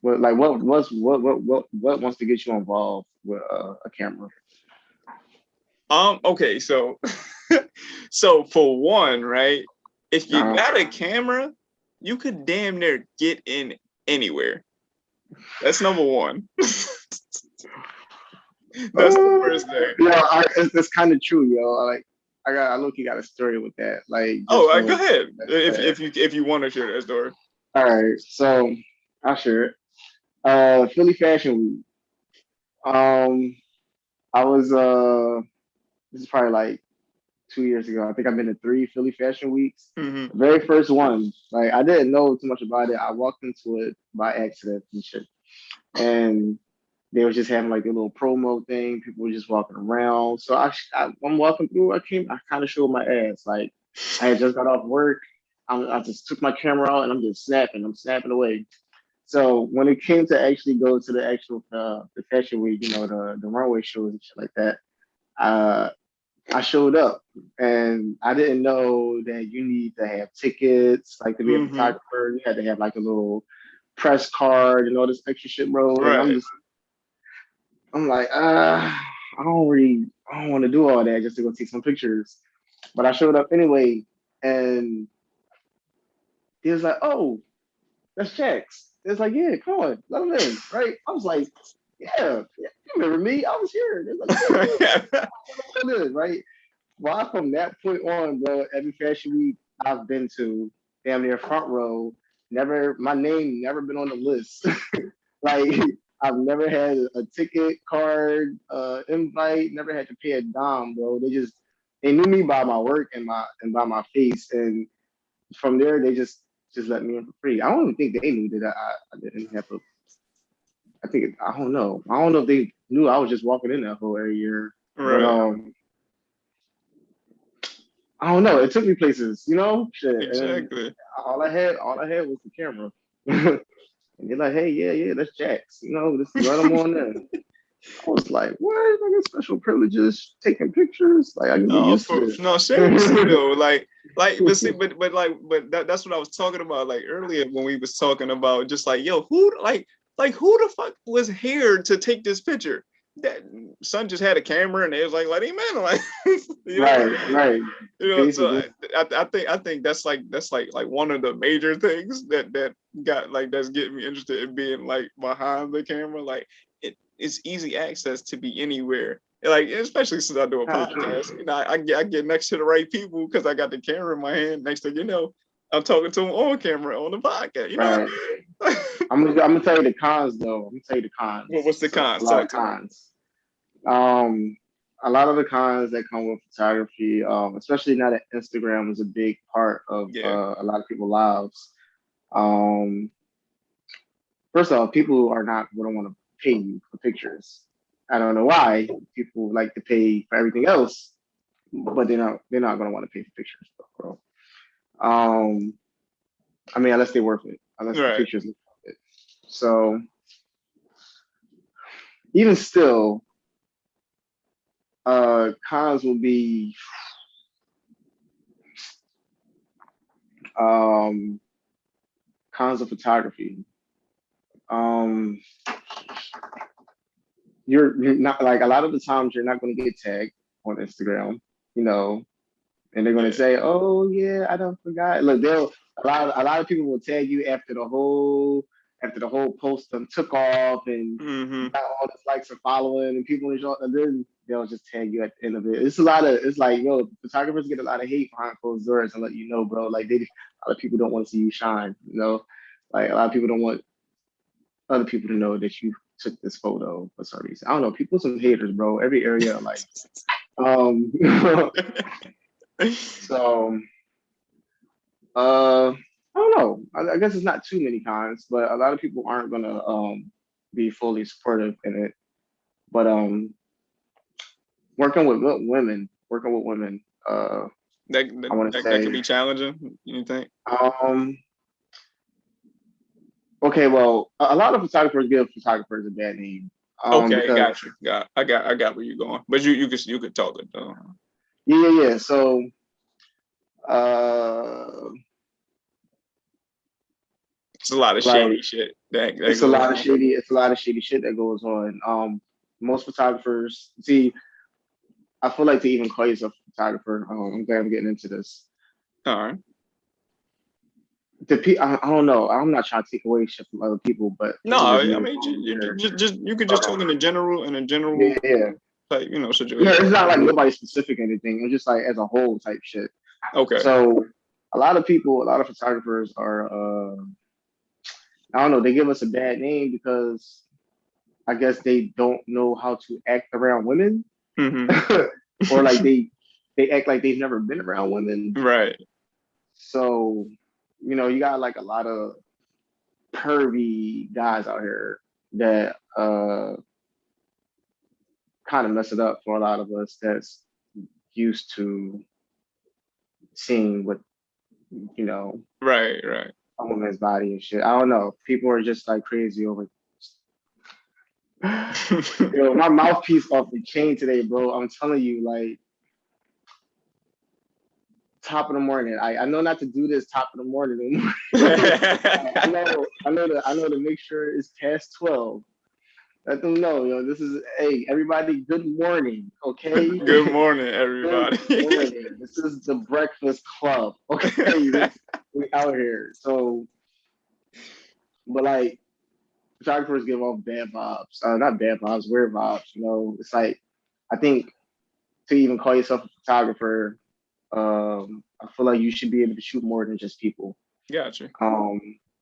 what wants to get you involved with a camera? Okay, so so for one, right? If you Uh, got a camera, you could damn near get in anywhere. That's number one. That's the first thing. it's kind of true, yo. Like I look, you got a story with that. Like Oh, just go for ahead. that. If you want to share that story. All right, so I'll share it. Philly Fashion Week. Um, I was this is probably like 2 years ago. I think I've been to three Philly Fashion Weeks. Hmm. The very first one, like I didn't know too much about it. I walked into it by accident and shit, and they were just having like a little promo thing. People were just walking around. So I'm walking through. I kind of showed my ass. Like I had just got off work. I just took my camera out and I'm just snapping. I'm snapping away. So when it came to actually go to the actual the fashion week, the runway shows and shit like that, uh, I showed up and I didn't know that you need to have tickets, like to be a Hmm. photographer. You had to have like a little press card and all this extra shit, bro. And Right. I'm like, I don't want to do all that just to go take some pictures. But I showed up anyway, and he was like, "Oh, that's Jax." It's like, "Yeah, come on, let him in." Right? I was like, "Yeah, you remember me? I was here." They're like, "Yeah, yeah, let him in." Right? Well, from that point on, bro, every fashion week I've been to, damn near front row, never my name never been on the list. Like I've never had a ticket, card, invite, never had to pay a dime, bro. They knew me by my work and by my face, and from there they just let me in for free. I don't even think they knew that I didn't have to. I think I don't know. I don't know if they knew I was just walking in that whole area, but Right. I don't know. It took me places, shit. And Exactly. all I had was the camera. And they're like, "Hey, yeah, yeah, that's Jax. Just let them on in." I was like, "What? I get special privileges taking pictures? Like I can get No, used to no, seriously this." though, but see, but that's what I was talking about like earlier when we was talking about just like, yo, who the fuck was here to take this picture? That son just had a camera and they was like, let him in, like, you know what Right, I mean? right. So Basically, I think that's like one of the major things that got like that's getting me interested in being like behind the camera. Like it's easy access to be anywhere. Like especially since I do a kind of true. podcast, I get next to the right people because I got the camera in my hand. Next thing you know, I'm talking to them on camera on the podcast. You know what Right. I mean? I'm gonna tell you the cons though. I'm gonna tell you the cons. What's the So a cons? lot Talk of to me. cons. Um, a lot of the cons that come with photography, especially now that Instagram is a big part of Yeah. a lot of people's lives. Um, First of all, people are not going to want to pay you for pictures. I don't know why people like to pay for everything else, but they're not going to want to pay for pictures, bro. I mean, unless they're worth it, unless the Right. pictures look worth it. So even still, cons will be um, cons of photography. Um, you're not like a lot of the times you're not going to get tagged on Instagram, you know, and they're gonna Yeah. say, "Oh yeah, I don't forgot." Look, they'll a lot of people will tag you after the whole post took off and Mm-hmm. got all this likes and following and people and then they'll just tag you at the end of it. It's like photographers get a lot of hate behind closed doors and let you know, bro. Like a lot of people don't want to see you shine. Like a lot of people don't want other people to know that you took this photo for some reason. I don't know. People some haters, bro. Every area of life. Um, so I don't know. I guess it's not too many cons, but a lot of people aren't gonna be fully supportive in it. But working with women, I want to That could say, be challenging. You think? um, okay, well, a lot of photographers give photographers a bad name, Okay, because got you. I got where you're going. But you could talk it though. yeah. So, uh, It's a lot of like shady shit that goes on. it's a lot of shady shit that goes on. Most photographers, see, I feel like to even call yourself a photographer, I'm glad I'm getting into this. All right. I don't know. I'm not trying to take away shit from other people, but No, this is just I me. mean you could just talk in a general Yeah. type, Yeah, situation. it's not like nobody specific or anything. It's just like as a whole type shit. Okay. So a lot of photographers are, I don't know, they give us a bad name because I guess they don't know how to act around women, Mm-hmm. or like they act like they've never been around women. Right. So, you got like a lot of pervy guys out here that kind of mess it up for a lot of us that's used to seeing what, you know, Right. Right. a woman's body and shit. I don't know. People are just like crazy over. Yo, my mouthpiece off the chain today, bro. I'm telling you, like, top of the morning. I know not to do this top of the morning. I know to make sure it's past 12. Let them know, this is, hey, everybody, good morning, okay? Good morning, Good everybody. morning. This is the Breakfast Club, okay? We out here. So, but like, photographers give off bad vibes. Not bad vibes, weird vibes. It's like, I think to even call yourself a photographer, I feel like you should be able to shoot more than just people. Gotcha.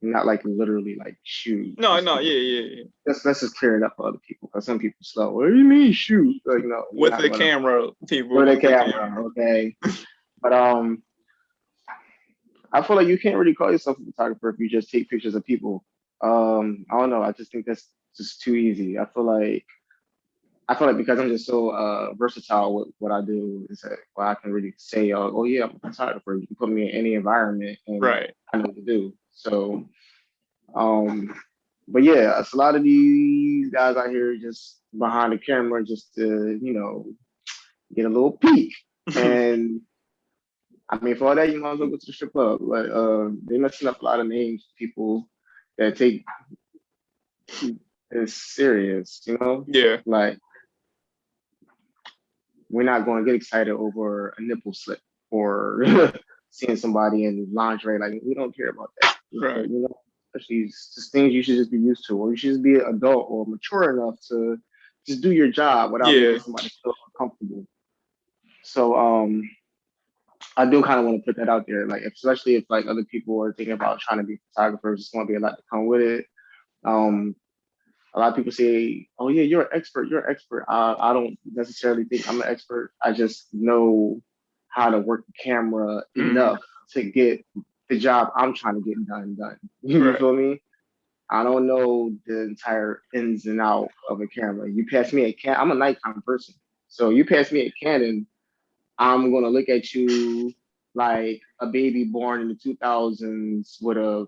Not like literally like shoot. No, Just no, people. yeah. Let's just clear it up for other people because some people slow. What do you mean shoot? Like no, With the camera, people. with a camera, okay. But I feel like you can't really call yourself a photographer if you just take pictures of people. I don't know. I just think that's just too easy. I feel like because I'm just so versatile with what I do, is that I can really say, oh yeah, I'm a photographer. You can put me in any environment and Right. I know what to do. So, but yeah, it's a lot of these guys out here just behind the camera just to, get a little peek. And I mean, for all that, you might as well go to the strip club. But they messing up a lot of names, people that take it serious, Yeah. Like, we're not going to get excited over a nipple slip or seeing somebody in lingerie. Like, we don't care about that. Right. Especially just things you should just be used to, or you should just be an adult or mature enough to just do your job without making somebody feel uncomfortable. So, I do kind of want to put that out there, like especially if like other people are thinking about trying to be photographers, it's going to be a lot to come with it. A lot of people say, "Oh yeah, you're an expert. You're an expert." I don't necessarily think I'm an expert. I just know how to work the camera enough to get the job I'm trying to get done. You feel me? I don't know the entire ins and out of a camera. You pass me a Canon. I'm a Nikon person, so you pass me a Canon, I'm gonna look at you like a baby born in the 2000s with a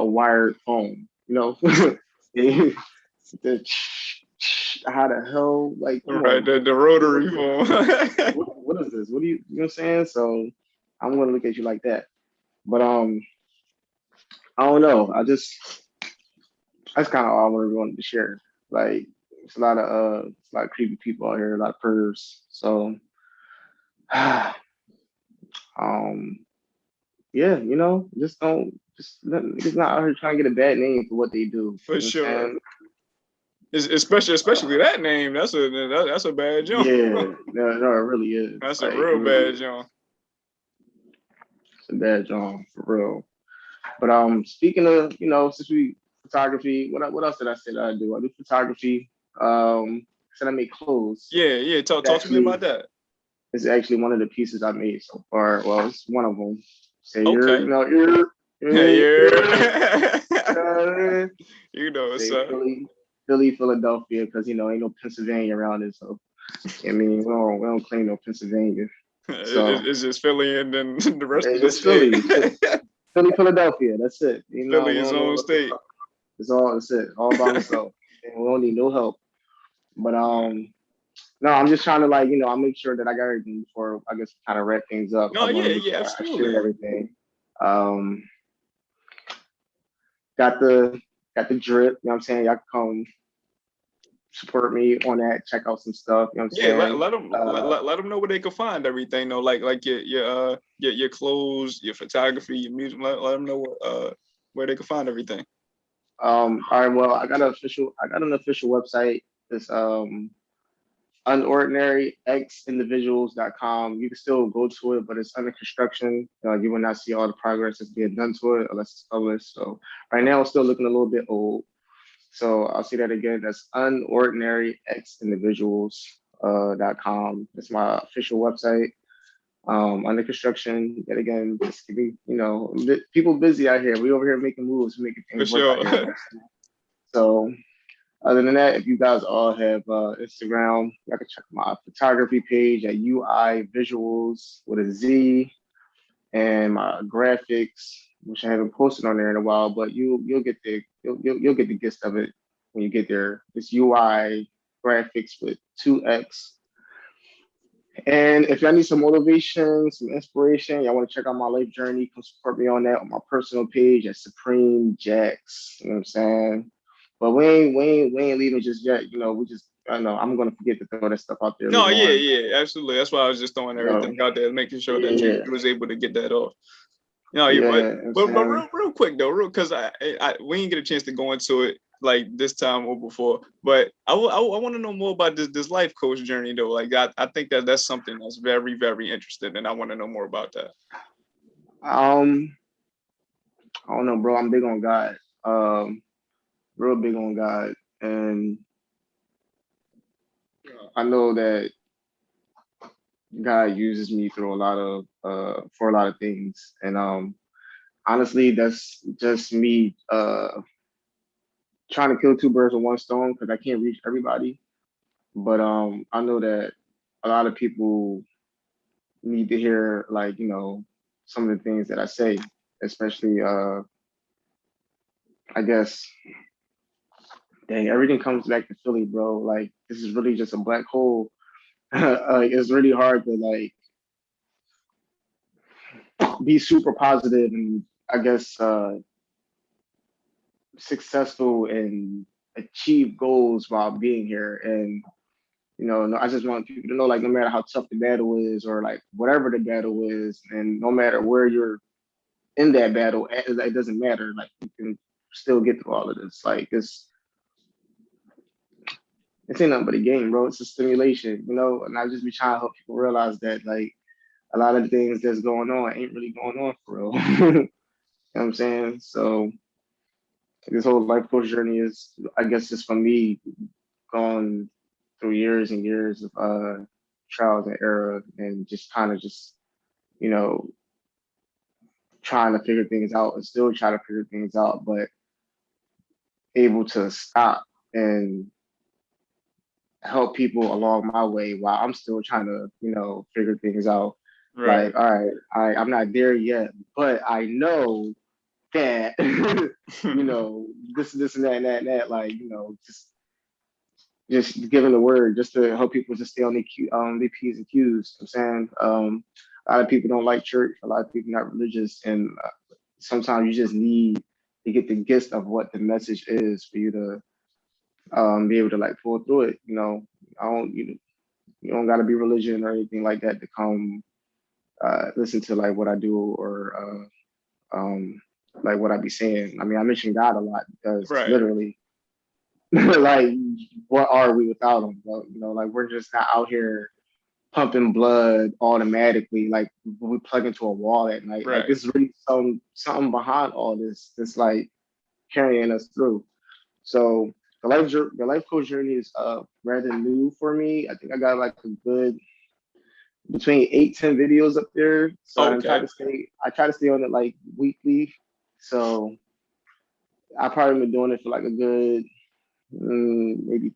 wired phone. The, how the hell, like, Right, the rotary phone. what is this? What do you know what I'm saying? So I'm gonna look at you like that. But I don't know. That's kind of all I wanted to share. Like, it's a lot of creepy people out here, a lot of pervs. So um yeah, just don't niggas not out here trying to get a bad name for what they do. For sure. Especially that name. That's a bad joint. Yeah, no, it really is. That's like, a real bad joint. It's a bad joint for real. But speaking of, since we photography, what else did I say that I do? I do photography. Said I make clothes. Yeah. Talk to me about that. It's actually one of the pieces I made so far. Well, it's one of them. Say okay. you're Yeah. Uh, You know what's say up. Philly, Philadelphia, because ain't no Pennsylvania around it. So I mean, we don't claim no Pennsylvania. So It's just Philly and then the rest of it's the just state. Philly, Philadelphia. That's it. Philly We his don't know own what the state. fuck. It's all that's it. All by myself. And we don't need no help. But no, I'm just trying to I make sure that I got everything before I guess kind of wrap things up. I No, want yeah, to make yeah, sure I absolutely. share everything. Um, got the drip. You know what I'm saying? Y'all can come support me on that. Check out some stuff. You know what I'm Yeah, saying? let them let them know where they can find everything though, like your clothes, your photography, your music. Let them know where they can find everything. All right. Well, I got an official website. It's unordinaryxindividuals.com. You can still go to it, but it's under construction. You will not see all the progress that's being done to it unless it's published. So right now it's still looking a little bit old. So I'll say that again. That's unordinaryxindividuals.com. That's my official website. Under construction. Yet again, just keep me, people busy out here. We over here making moves, making For things work out sure. here. So other than that, if you guys all have Instagram, you can check my photography page at UI Visuals with a Z, and my graphics, which I haven't posted on there in a while, but you'll get the gist of it when you get there. It's UI Graphics with 2X. And if y'all need some motivation, some inspiration, y'all want to check out my life journey, come support me on that on my personal page at Supreme Jaxs. You know what I'm saying? But we ain't leaving just yet. We just I know I'm gonna forget to throw that stuff out there No, later yeah, on. yeah, absolutely. That's why I was just throwing everything out there, making sure that Yeah, you was able to get that off. No, yeah. I'm but saying, real quick though, because we didn't get a chance to go into it like this time or before, but I want to know more about this life coach journey though. Like I think that's something that's very very interesting, and I want to know more about that. I don't know, bro. I'm big on God. Real big on God, and I know that God uses me through a lot of for a lot of things, and honestly, that's just me trying to kill two birds with one stone because I can't reach everybody. But I know that a lot of people need to hear some of the things that I say, especially I guess dang everything comes back to Philly, bro. Like this is really just a black hole. It's really hard to be super positive and I guess successful and achieve goals while being here. And no, I just want people to know, like, no matter how tough the battle is, or like whatever the battle is, and no matter where you're in that battle, it doesn't matter. Like, you can still get through all of this. Like, it's ain't nothing but a game, bro. It's a stimulation, And I just be trying to help people realize that, like, a lot of the things that's going on ain't really going on for real. You know what I'm saying? So this whole life coach journey is, I guess, just for me, gone through years and years of trials and error, and just kind of you know trying to figure things out and still try to figure things out, but able to stop and help people along my way while I'm still trying to figure things out. Right. Like, all right, I'm not there yet, but I know that this and that and that and that, like, just giving the word just to help people just stay on the P's and Q's. I'm saying a lot of people don't like church. A lot of people not religious, and sometimes you just need to get the gist of what the message is for you to be able to like pull through it. I don't you don't got to be religion or anything like that to come listen to like what I do or like what I be saying. I mean, I mention God a lot because Right. literally like what are we without him, bro? Like we're just not out here pumping blood automatically like we plug into a wall at night. Like Right. there's really something behind all this that's like carrying us through. So the life coach journey is rather new for me. I think I got like a good between 8-10 videos up there. So Okay. I try to stay on it like weekly, So I probably been doing it for like a good maybe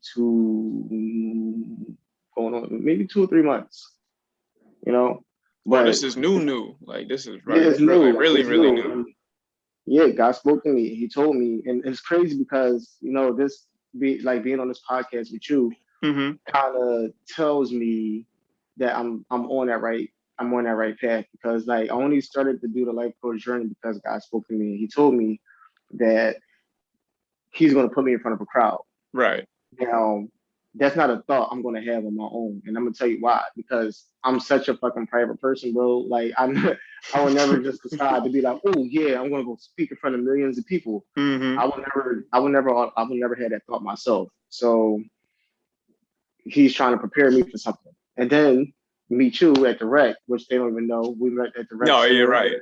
going on maybe 2 or 3 months, you know. Oh, But this is new. Like this is yeah, right, it's really, new. really, It's really new. new. And yeah, God spoke to me. He told me, and it's crazy because this being on this podcast with you Mm-hmm. kind of tells me that I'm on that right. I'm on that right path because like I only started to do the life coach journey because God spoke to me. He told me that He's going to put me in front of a crowd. Right. Now, that's not a thought I'm gonna have on my own, and I'm gonna tell you why. Because I'm such a fucking private person, bro. Like I will never just decide to be like, oh yeah, I'm gonna go speak in front of millions of people. Mm-hmm. I would never have that thought myself. So he's trying to prepare me for something, and then meet you at the rec, which they don't even know. We met at the rec No, you're center. right.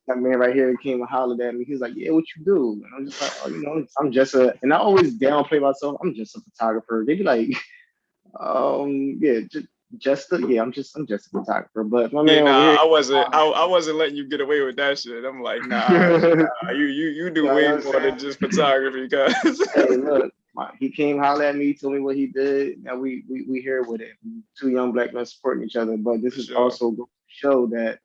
That man right here came and hollered at me. He's like, "Yeah, what you do?" And I'm just like, "Oh, I'm just a." And I always downplay myself. I'm just a photographer. They be like, yeah, I'm just a photographer. But my Yeah, man over nah, here, I wasn't letting you get away with that shit. I'm like, nah, you do you know what way I'm more saying? than just photography, cause Hey, look, he came holler at me, told me what he did. Now we here with it. Two young black men supporting each other. But this for is sure. also going to show that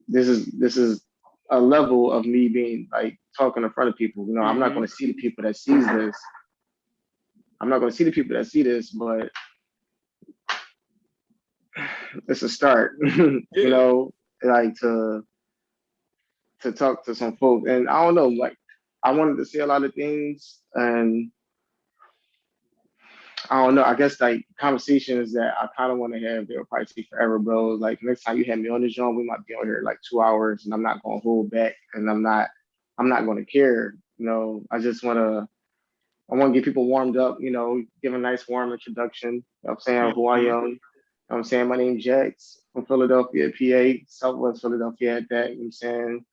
this is a level of me being like talking in front of people. I'm not going to see the people that sees this. I'm not going to see the people that see this, but it's a start. Yeah. Like to talk to some folks, and I don't know, like I wanted to say a lot of things, and I don't know. I guess like conversations that I kind of want to have, they'll probably take forever, bro. Like next time you have me on this joint, we might be on here like 2 hours, and I'm not gonna hold back, and I'm not gonna care. I just I want to get people warmed up. Give a nice warm introduction. I'm saying who I am. I'm saying my name's Jaxs from Philadelphia, PA, Southwest Philadelphia at that. I'm saying,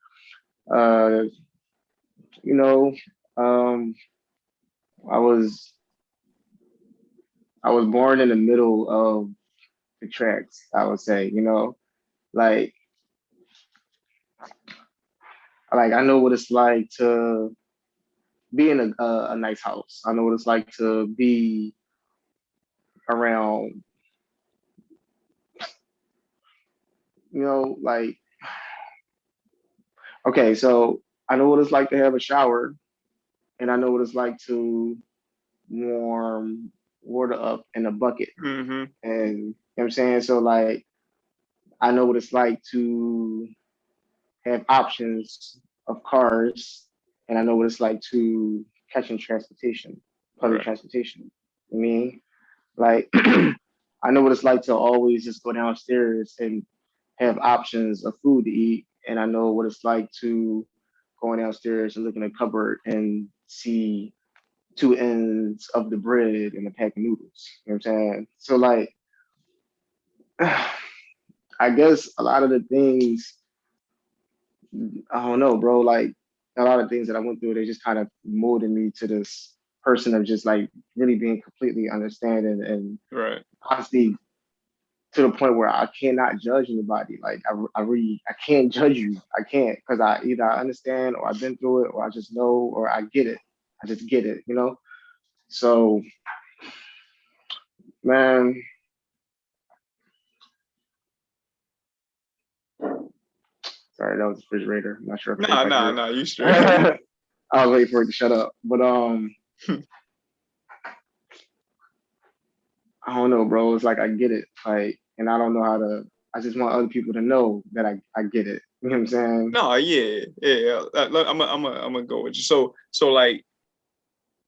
uh, you know, um, I was I was born in the middle of the tracks, I would say, like I know what it's like to be in a nice house. I know what it's like to be around, like okay, so I know what it's like to have a shower, and I know what it's like to warm water up in a bucket. Mm-hmm. And you know what I'm saying? So like I know what it's like to have options of cars, and I know what it's like to catching transportation, public Right. transportation. I mean, like I know what it's like to always just go downstairs and have options of food to eat, and I know what it's like to going downstairs and look in a cupboard and see two ends of the bread and a pack of noodles. You know what I'm saying? So like I guess a lot of the things I don't know, bro. Like a lot of things that I went through, they just kind of molded me to this person of just like really being completely understanding and Right. honestly to the point where I cannot judge anybody. Like I really I can't judge you. I can't because I understand or I've been through it or I just know or I get it. I just get it. So man, sorry, that was the refrigerator. I'm not sure if everybody heard. Nah, you straight. I was waiting for it to shut up. But I don't know, bro. It's like I get it. Like, and I don't know how to. I just want other people to know that I get it. You know what I'm saying? No, yeah. I'm gonna go with you. So like,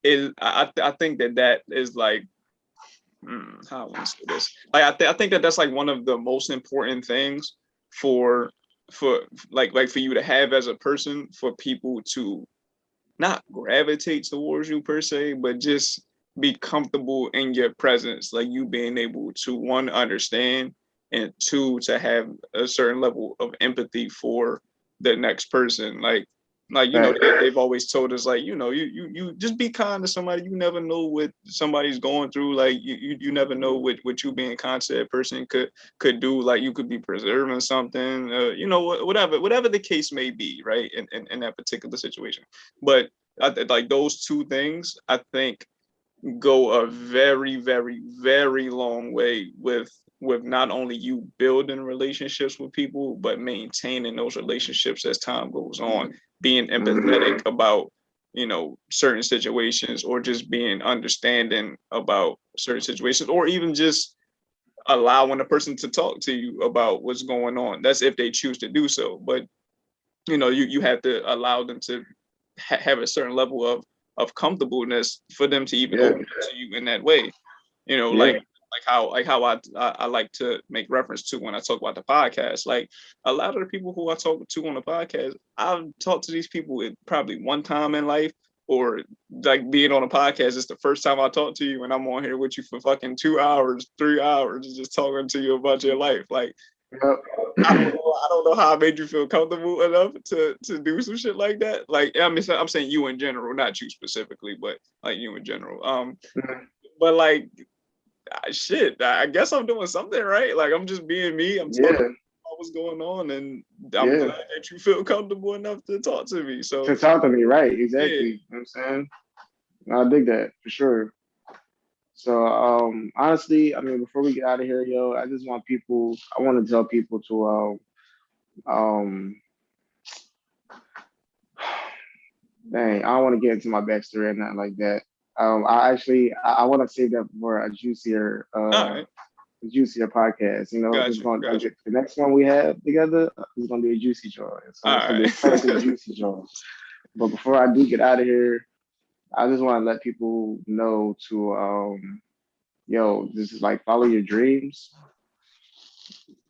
I think that is like, how I want to say this. Like, I think that that's like one of the most important things for like for you to have as a person, for people to not gravitate towards you per se, but just be comfortable in your presence. Like you being able to, one, understand, and two, to have a certain level of empathy for the next person. Like Like, Right. they've always told us, like, you just be kind to somebody. You never know what somebody's going through. Like, you never know what you being kind to that person could do. Like, you could be preserving something, whatever the case may be, right? In that particular situation. But like those two things, I think, go a very, very, very long way with not only you building relationships with people, but maintaining those relationships as time goes on, being empathetic about, certain situations, or just being understanding about certain situations, or even just allowing a person to talk to you about what's going on. That's if they choose to do so. But you have to allow them to have a certain level of comfortableness for them to even Yeah. open up to you in that way. Yeah. Like how I like to make reference to when I talk about the podcast. Like, a lot of the people who I talk to on the podcast, I've talked to these people probably one time in life, or like being on a podcast is the first time I talk to you, and I'm on here with you for fucking 2 hours, 3 hours, just talking to you about your life. Like, Yep. I don't know how I made you feel comfortable enough to do some shit like that. Like, I mean, I'm saying you in general, not you specifically, but like you in general. But like, shit, I guess I'm doing something right. Like, I'm just being me. I'm talking Yeah. about what's going on, and I'm Yeah. glad that you feel comfortable enough to talk to me. So To talk to me, right? yeah, Exactly. You know what I'm saying? I dig that for sure. So honestly, I mean, before we get out of here, yo, I want to tell people to um dang, I don't want to get into my backstory or nothing like that. I want to save that for all right, a juicier podcast. You know, got you, got you. the next one we have together is gonna be a juicy joy. All So it's gonna be a right, classic juicy joy. But before I do get out of here, I just want to let people know to yo, this is like follow your dreams,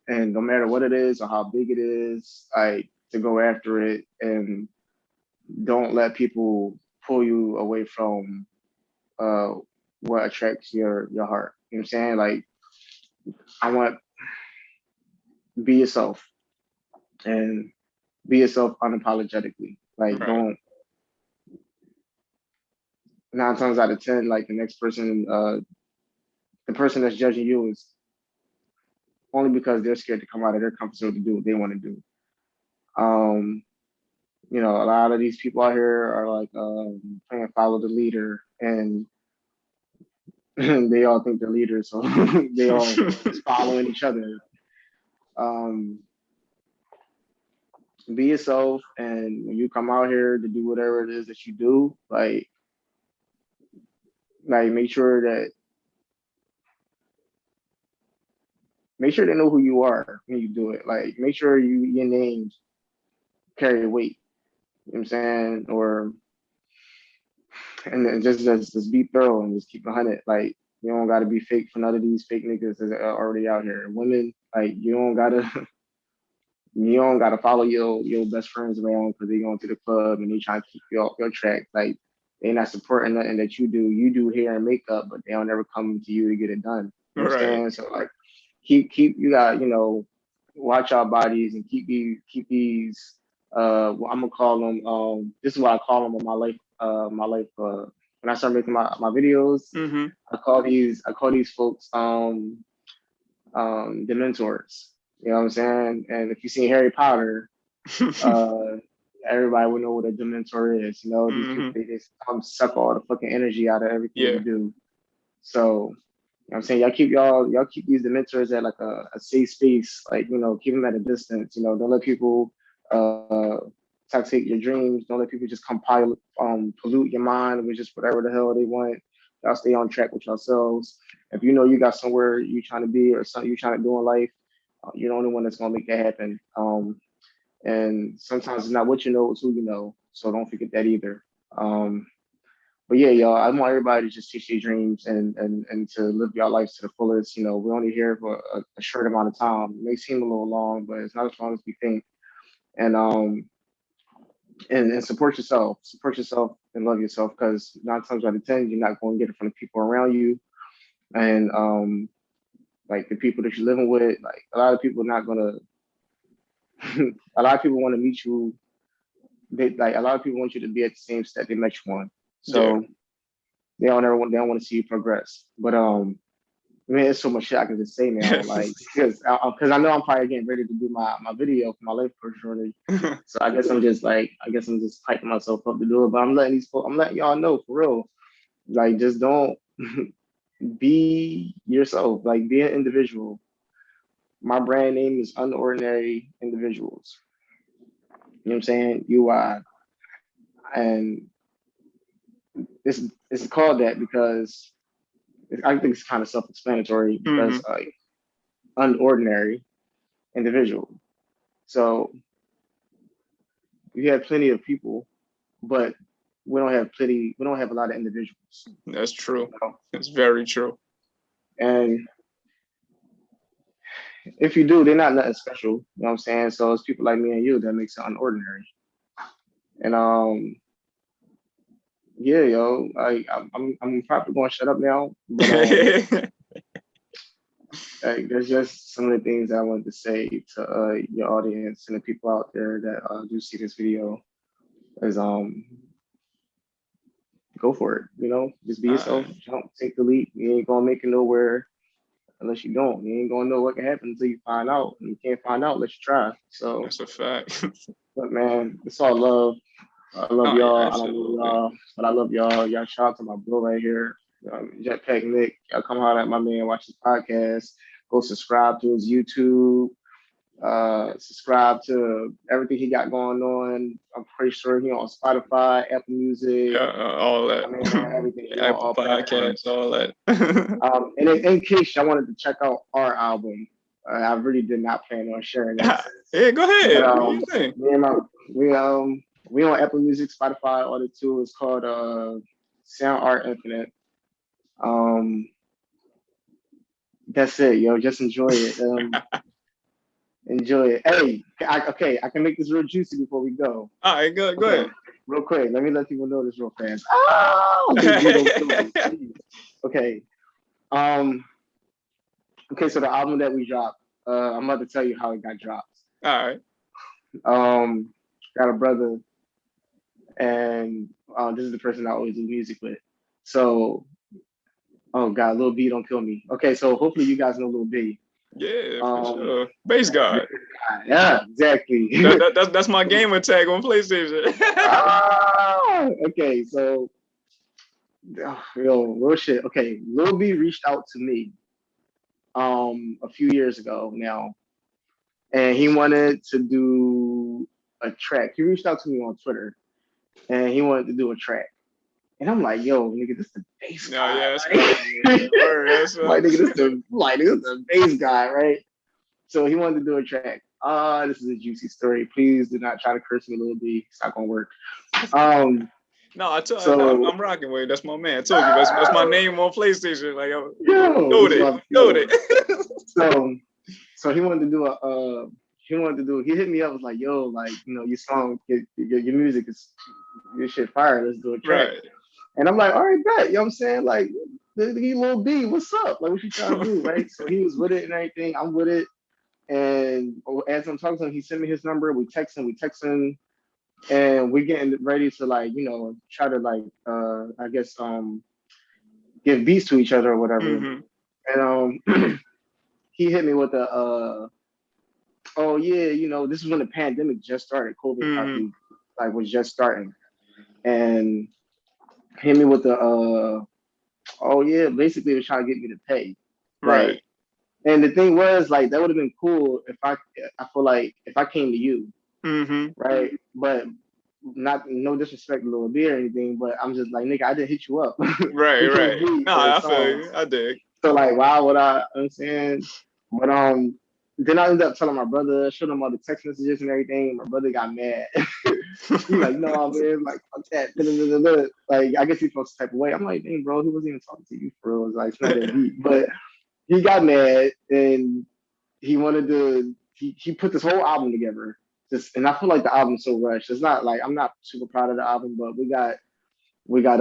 and no matter what it is or how big it is, like to go after it, and don't let people pull you away from uh what attracts your heart. You know what I'm saying? Like, I want be yourself, and be yourself unapologetically. Like, right, don't, 9 times out of 10, like the person that's judging you is only because they're scared to come out of their comfort zone to do what they want to do. Um, a lot of these people out here are like playing follow the leader, and they all think they're leaders, so they all just following each other. Um, be yourself, and when you come out here to do whatever it is that you do, like make sure they know who you are when you do it. Like, make sure your names carry weight. You know what I'm saying? Or and then just be thorough and just keep 100. Like, you don't gotta be fake for none of these fake niggas that are already out here. Women, like, you don't gotta follow your best friends around because they going to the club and they trying to keep you off your track. Like, they not supporting nothing that you do. You do hair and makeup, but they don't ever come to you to get it done. You know what I'm right, saying? So like, keep you got watch our bodies and keep these I'm gonna call them this is what I call them in my life when I start making my videos. mm-hmm. I call these folks the mentors. You know what I'm saying? And if you see Harry Potter, uh, everybody would know what a dementor is. These people, Mm-hmm. they just come suck all the fucking energy out of everything you Yeah, do. So, you know what I'm saying? Y'all keep these dementors at like a safe space. Like, keep them at a distance. Don't let people take your dreams. Don't let people just pollute your mind with just whatever the hell they want. Y'all stay on track with yourselves. If you know you got somewhere you trying to be or something you trying to do in life, you're the only one that's gonna make that happen. And sometimes it's not what you know, it's who you know. So don't forget that either. Um, but yeah, y'all, I want everybody to just chase your dreams and to live your lives to the fullest. We're only here for a short amount of time. It may seem a little long, but it's not as long as we think. And and support yourself and love yourself, because 9 times out of 10 you're not going to get it from the people around you, and like the people that you're living with. Like, a lot of people not gonna a lot of people want to meet you they like a lot of people want you to be at the same step they met you on. Yeah. So they don't want to see you progress. But I mean, there's so much shit I can just say now, like because I know I'm probably getting ready to do my video for my life coach shortly. So I guess I'm just hyping myself up to do it. But I'm letting y'all know for real. Like just don't be yourself. Like be an individual. My brand name is Unordinary Individuals. You know what I'm saying? UI. And it's called that because I think it's kind of self-explanatory because unordinary individual. So we have plenty of people, but we don't have a lot of individuals. That's true. You know? It's very true. And if you do, they're not nothing special. You know what I'm saying? So it's people like me and you that makes it unordinary. And yeah, yo, I'm probably going to shut up now, but like, there's just some of the things I wanted to say to your audience and the people out there that do see this video is go for it. You know, just be yourself. Jump, take the leap. You ain't gonna make it nowhere unless you don't. You ain't gonna know what can happen until you find out. And you can't find out unless you try. So that's a fact. but man, it's all love. I love Yeah, y'all. I don't know absolutely. y'all, but I love y'all. Y'all shout out to my bro right here, Jetpack Nik. Y'all come out at my man, watch his podcast. Go subscribe to his YouTube. Subscribe to everything he got going on. I'm pretty sure he on Spotify, Apple Music. Yeah, all that. I mean, everything. You know, Apple all platforms. Podcasts, all that. And in case y'all wanted to check out our album, I really did not plan on sharing this. Yeah, go But ahead. What do you think? me and my we on Apple Music, Spotify, all the two. It's called Sound Art Infinite. Um, that's it, yo. Just enjoy it. Enjoy it. Hey, I can make this real juicy before we go. All right, go Okay, ahead. real quick. Let me let people know this real fast. Oh, okay. Um. Okay. So the album that we dropped, I'm about to tell you how it got dropped. All right. Got a brother, and this is the person I always do music with. So, oh God, Lil B, don't kill me. Okay, so hopefully you guys know Lil B. Yeah, for sure. Bass God. Yeah, exactly. That's my gamer tag on PlayStation. Okay, so yo, real shit. Okay, Lil B reached out to me a few years ago now, and he wanted to do a track. He reached out to me on Twitter, and he wanted to do a track. And I'm like, yo, nigga, this the bass guy. No, yeah, that's right? crazy. This is the bass guy, right? So he wanted to do a track. This is a juicy story. Please do not try to curse me, Lil B. It's not gonna work. No, I'm rocking with it. That's my man. I told you that's my name on PlayStation. Like, know it. So he wanted to do he hit me up, was like, yo, like, you know, your song, your music is your shit fire. Let's do a track. Right. And I'm like, all right, bet. You know what I'm saying? Like, Lil B, what's up? Like, what you trying to do, right? So he was with it and everything. I'm with it. And as I'm talking to him, he sent me his number. We texting, and we getting ready to, like, you know, try to, like, I guess give beats to each other or whatever. Mm-hmm. And he hit me with a oh yeah, you know, this is when the pandemic just started. COVID probably like was just starting, and hit me with the oh yeah, basically was trying to get me to pay, right? And the thing was, like, that would have been cool if I feel like if I came to you, right? But no disrespect to Lil B or anything, but I'm just like, nigga, I didn't hit you up, right. No, I feel you. I dig. So like, why would I understand? But then I ended up telling my brother, showed him all the text messages and everything. My brother got mad. He's like, no, man, like, fuck that. Like, I guess he felt some type of way. I'm like, dang, bro, he wasn't even talking to you for real. It was like, it's not that deep. But he got mad and he wanted to, he put this whole album together. And I feel like the album's so rushed. It's not like, I'm not super proud of the album, but we got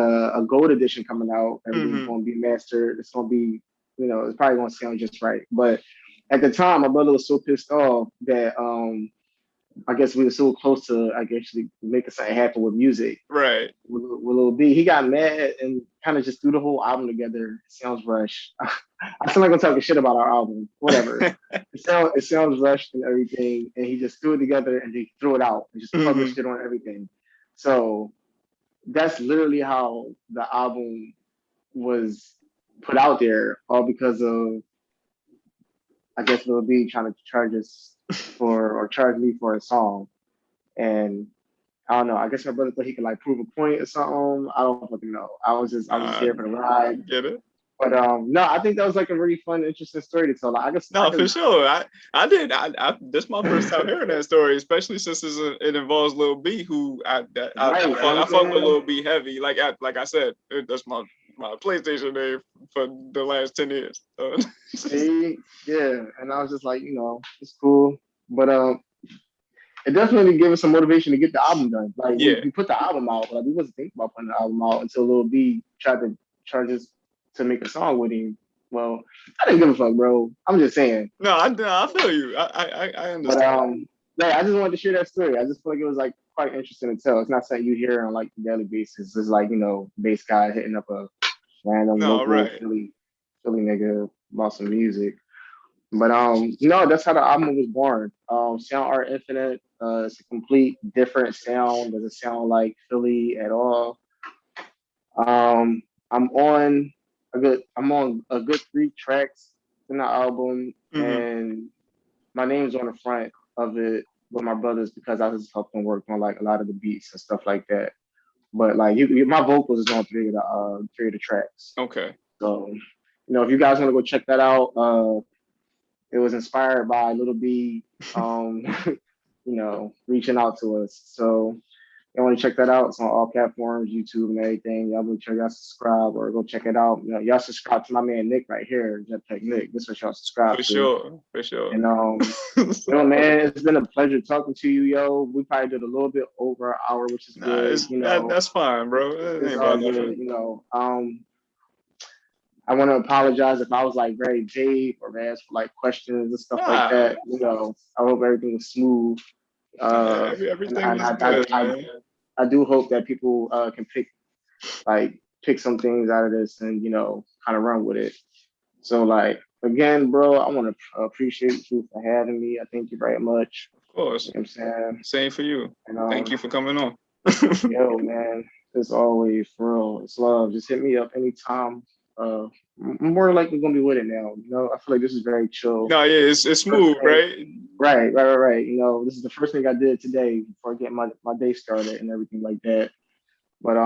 a gold edition coming out. Everything's going to be mastered. It's going to be, you know, it's probably going to sound just right. But at the time, my brother was so pissed off that I guess we were so close to actually making something happen with music. Right. With Lil B, he got mad and kind of just threw the whole album together. It sounds rushed. I sound like I'm talking shit about our album. Whatever. It sounds rushed and everything, and he just threw it together and he threw it out and just published it on everything. So that's literally how the album was put out there, all because of, I guess, Lil B trying to charge me for a song. And I don't know. I guess my brother thought he could like prove a point or something. I don't fucking know. I was just here for the ride. Get it? But no, I think that was like a really fun, interesting story to tell. Like, for sure. I did. This is my first time hearing that story, especially since it involves Lil B, who I fuck with Lil B heavy. Like I said, that's my PlayStation name for the last 10 years. See, yeah, and I was just like, it's cool, but it definitely gave us some motivation to get the album done. Like, we put the album out, but we wasn't thinking about putting the album out until Lil B tried to charge us to make a song with him. Well, I didn't give a fuck, bro. I'm just saying. No, I feel you. I understand. But I just wanted to share that story. I just feel like it was like quite interesting to tell. It's not something you hear on like the daily basis. It's like, bass guy hitting up a random local Philly nigga about some music. But no, that's how the album was born. Sound Art Infinite. It's a complete different sound. Doesn't sound like Philly at all. I'm on a good 3 tracks in the album, and my name's on the front of it with my brothers because I just helped them work on like a lot of the beats and stuff like that. But like my vocals is on 3 of the tracks. Okay. So if you guys want to go check that out, it was inspired by Lil B, reaching out to us. So you want to check that out? It's on all platforms, YouTube and everything. Y'all make sure y'all subscribe or go check it out. Y'all subscribe to my man Nick right here, Jetpack Nik. This is what y'all subscribe to. For sure. And man, it's been a pleasure talking to you, yo. We probably did a little bit over an hour, which is good. That's fine, bro. It's all good, I want to apologize if I was like very vague or asked for like questions and stuff like that. I hope everything was smooth. Everything was good, man. I do hope that people can pick some things out of this and kind of run with it. So like again, bro, I want to appreciate you for having me. I thank you very much. Of course. You know what I'm saying? Same for you. Thank you for coming on. Yo, man, as always, for real, it's love. Just hit me up anytime. I'm more likely gonna be with it now. I feel like this is very chill. No, yeah, it's smooth, right? Right. This is the first thing I did today before I get my day started and everything like that. But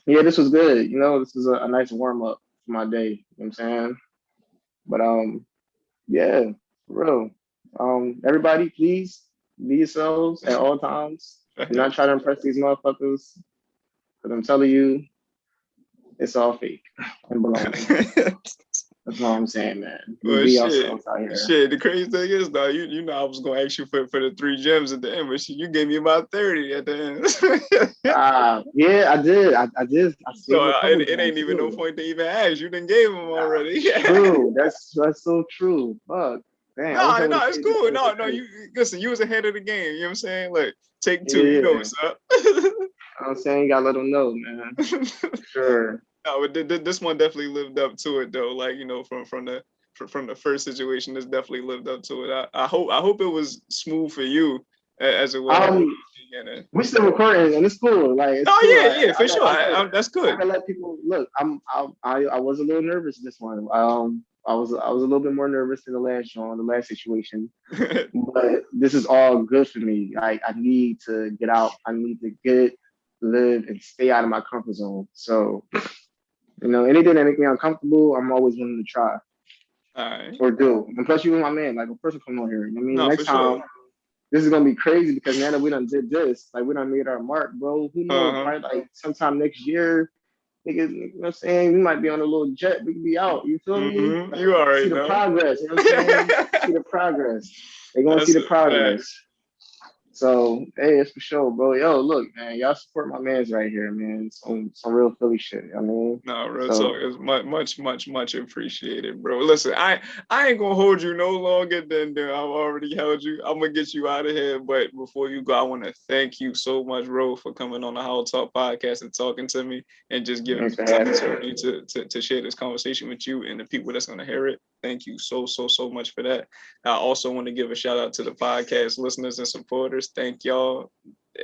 this was good. This is a nice warm up for my day. You know what I'm saying? But yeah, for real. Everybody, please be yourselves at all times. Do not try to impress these motherfuckers, because I'm telling you, it's all fake and baloney. That's all I'm saying, man. Well, shit, the crazy thing is, though, I was going to ask you for the 3 gems at the end, but you gave me about 30 at the end. Yeah, I did. I did. So it ain't even no point to even ask. You done gave them already. True. That's so true. Fuck. Damn, no, it's cool. No, you listen, you was ahead of the game. You know what I'm saying? Like, take 2, you know what's up. I'm saying you gotta let them know, man. Sure. No, but this one definitely lived up to it, though. Like, from the first situation, this definitely lived up to it. I hope it was smooth for you as it was. We still recording, and it's cool. Like, it's cool. Yeah, for sure. That's good. I can let people look. I was a little nervous this one. I was a little bit more nervous than the last situation, but this is all good for me. I need to get out. I need to live and stay out of my comfort zone. So, anything that makes me uncomfortable, I'm always willing to try. All right. Or do. And plus, you and my man, like a person come on here. Next time, this is gonna be crazy because now that we done did this, like we done made our mark, bro. Who knows? Right? Like sometime next year. Niggas, you know what I'm saying? We might be on a little jet. We could be out. You feel me? You already know. See the progress. You know what I'm saying? See the progress. They're going to see the progress. So hey, it's for sure, bro. Yo, look, man, y'all support my man's right here, man. Some real Philly shit. I mean, No, real talk so is much appreciated, bro. Listen, I ain't gonna hold you no longer than I've already held you. I'm gonna get you out of here, but before you go, I want to thank you so much, bro, for coming on the HolloTalk podcast and talking to me and just giving me thanks for the having me. opportunity to share this conversation with you and the people that's gonna hear it. Thank you so much for that. I also want to give a shout out to the podcast listeners and supporters. Thank y'all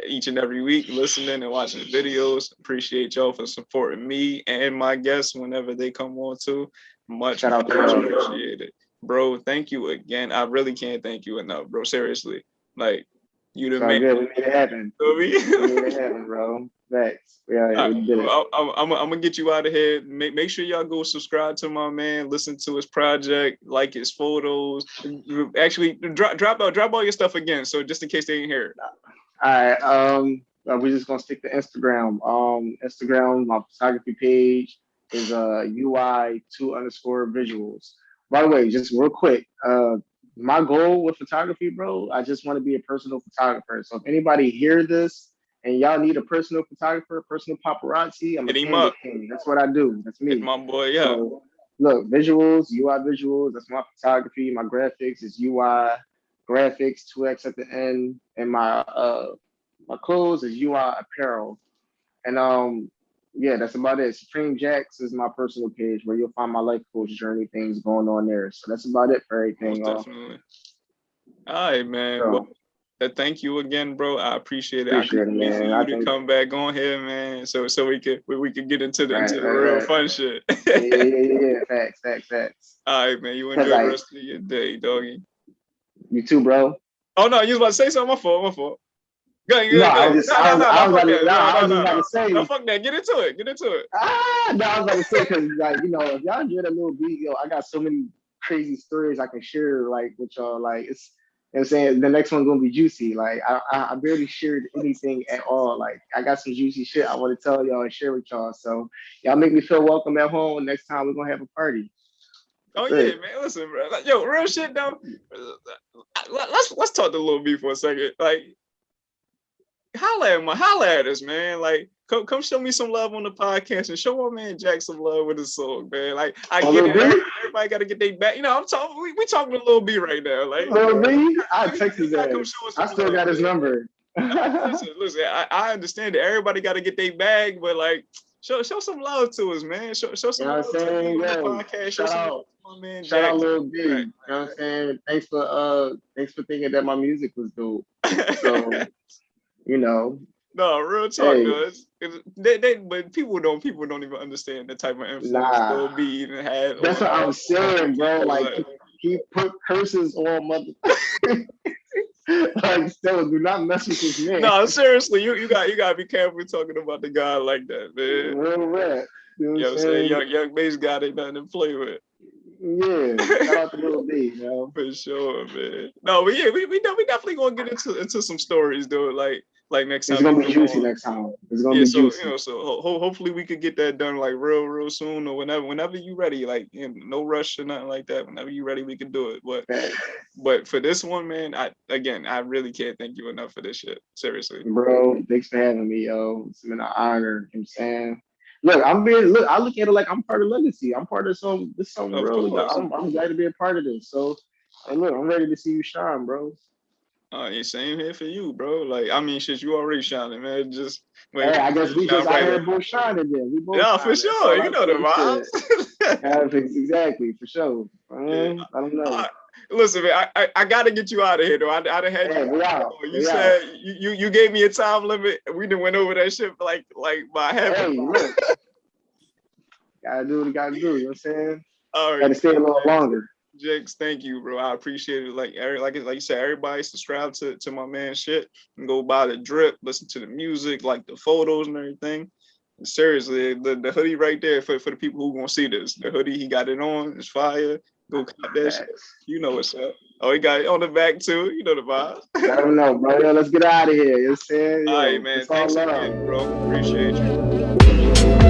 each and every week listening and watching the videos. Appreciate y'all for supporting me and my guests whenever they come on too. Much Shout out to y'all. appreciated. Bro, thank you again. I really can't thank you enough, bro. Seriously. Like you It's done all made good. We made it happen. We made it it. happen, bro. Facts. Yeah, we did it. I'm gonna get you out of here. Make sure y'all go subscribe to my man, listen to his project, like his photos. Actually, drop all your stuff again, so just in case they didn't hear it. All right. We're just gonna stick to Instagram. Instagram, my photography page is UI2_visuals. By the way, just real quick, my goal with photography, bro, I just want to be a personal photographer. So if anybody hear this and y'all need a personal photographer, personal paparazzi, I'm a Hit him candid up. king. That's what I do. That's Hit me. my boy, yeah. So look, visuals, UI visuals, that's my photography. My graphics is UI graphics, 2X at the end, and my clothes is UI apparel. And yeah, that's about it. Supreme Jaxs is my personal page where you'll find my life coach journey things going on there. So that's about it for everything. Most definitely. All right, man. So Well, thank you again, bro. I appreciate it. I appreciate couldn't it, wait for man. you to come back on here, man. So we could get into the real Right. fun shit. Yeah. Facts. All right, man. You Cause enjoy the rest of your day, doggy. you too, bro. Oh no, you was about to say something. My fault. Go. No, No, I was fuck about to, that. no, I was just about No. to say, No, fuck that. Get into it. no, I was about to say, because like, if y'all get a little beat, I got so many crazy stories I can share, like with y'all. Like it's, you know what I'm saying, the next one's gonna be juicy. Like I barely shared anything at all. Like I got some juicy shit I want to tell y'all and share with y'all. So y'all make me feel welcome at home. Next time we're gonna have a party. Oh That's yeah, it. man. Listen, bro. Like, yo, real shit though. Let's talk to Lil B for a second. Like, holla at us, man. Like, come show me some love on the podcast and show my man Jack some love with his song, man. Like, I get it. Everybody got to get their back. I'm talking. We talking to Lil B right now. Like, Lil B, I text his come ass. show us I some still love, got his man. number. Listen. I understand that everybody got to get their bag, but like, show some love to us, man. Show some love to me on the podcast. Show some love to my man Shout Jack. out Lil B. You know what I'm saying? Thanks for thinking that my music was dope. So, No, real talk, though. But people don't even understand the type of influence Lil B even had. That's what I'm saying, bro. Like he put curses on mother. Like, still, do not mess with this man. No, seriously, you gotta be careful talking about the guy like that, man. Real rap. You know what I'm saying? Young bass guy ain't nothing to play with. Yeah, shout out to Lil B, For sure, man. No, but yeah, we definitely gonna get into some stories though. Like next time. It's gonna be juicy next time. It's gonna be juicy. So hopefully we could get that done like real soon or whenever you ready. Like no rush or nothing like that. Whenever you ready, we can do it. But for this one, man, I really can't thank you enough for this shit. Seriously, bro. Thanks for having me, yo. It's been an honor. You know what I'm saying. Look, I look at it like I'm part of legacy. I'm part of something real. I'm glad to be a part of this. So, look, I'm ready to see you shine, bro. Same here for you, bro. Like, I mean, shit, you already shining, man. Just wait. Hey, I guess we just out here both shining then. We both. Yeah, for sure. You know the vibes. Yeah, exactly, for sure. I don't know. Listen, man, I gotta get you out of here though. I done had you. You said you gave me a time limit. We done went over that shit for like by half. Hey, look. Gotta do what you gotta do, you know what I'm saying? All right. Gotta stay a little longer. Jax, thank you, bro. I appreciate it. Like you said, everybody subscribe to my man shit and go buy the drip, listen to the music, like the photos and everything. And seriously, the hoodie right there for the people who gonna see this. The hoodie, he got it on, it's fire. Go cop that shit. You know what's up. Oh, he got it on the back too. You know the vibes. I don't know, bro. Yo, let's get out of here. You know what I'm saying? All right, man. Thanks again, bro. Appreciate you.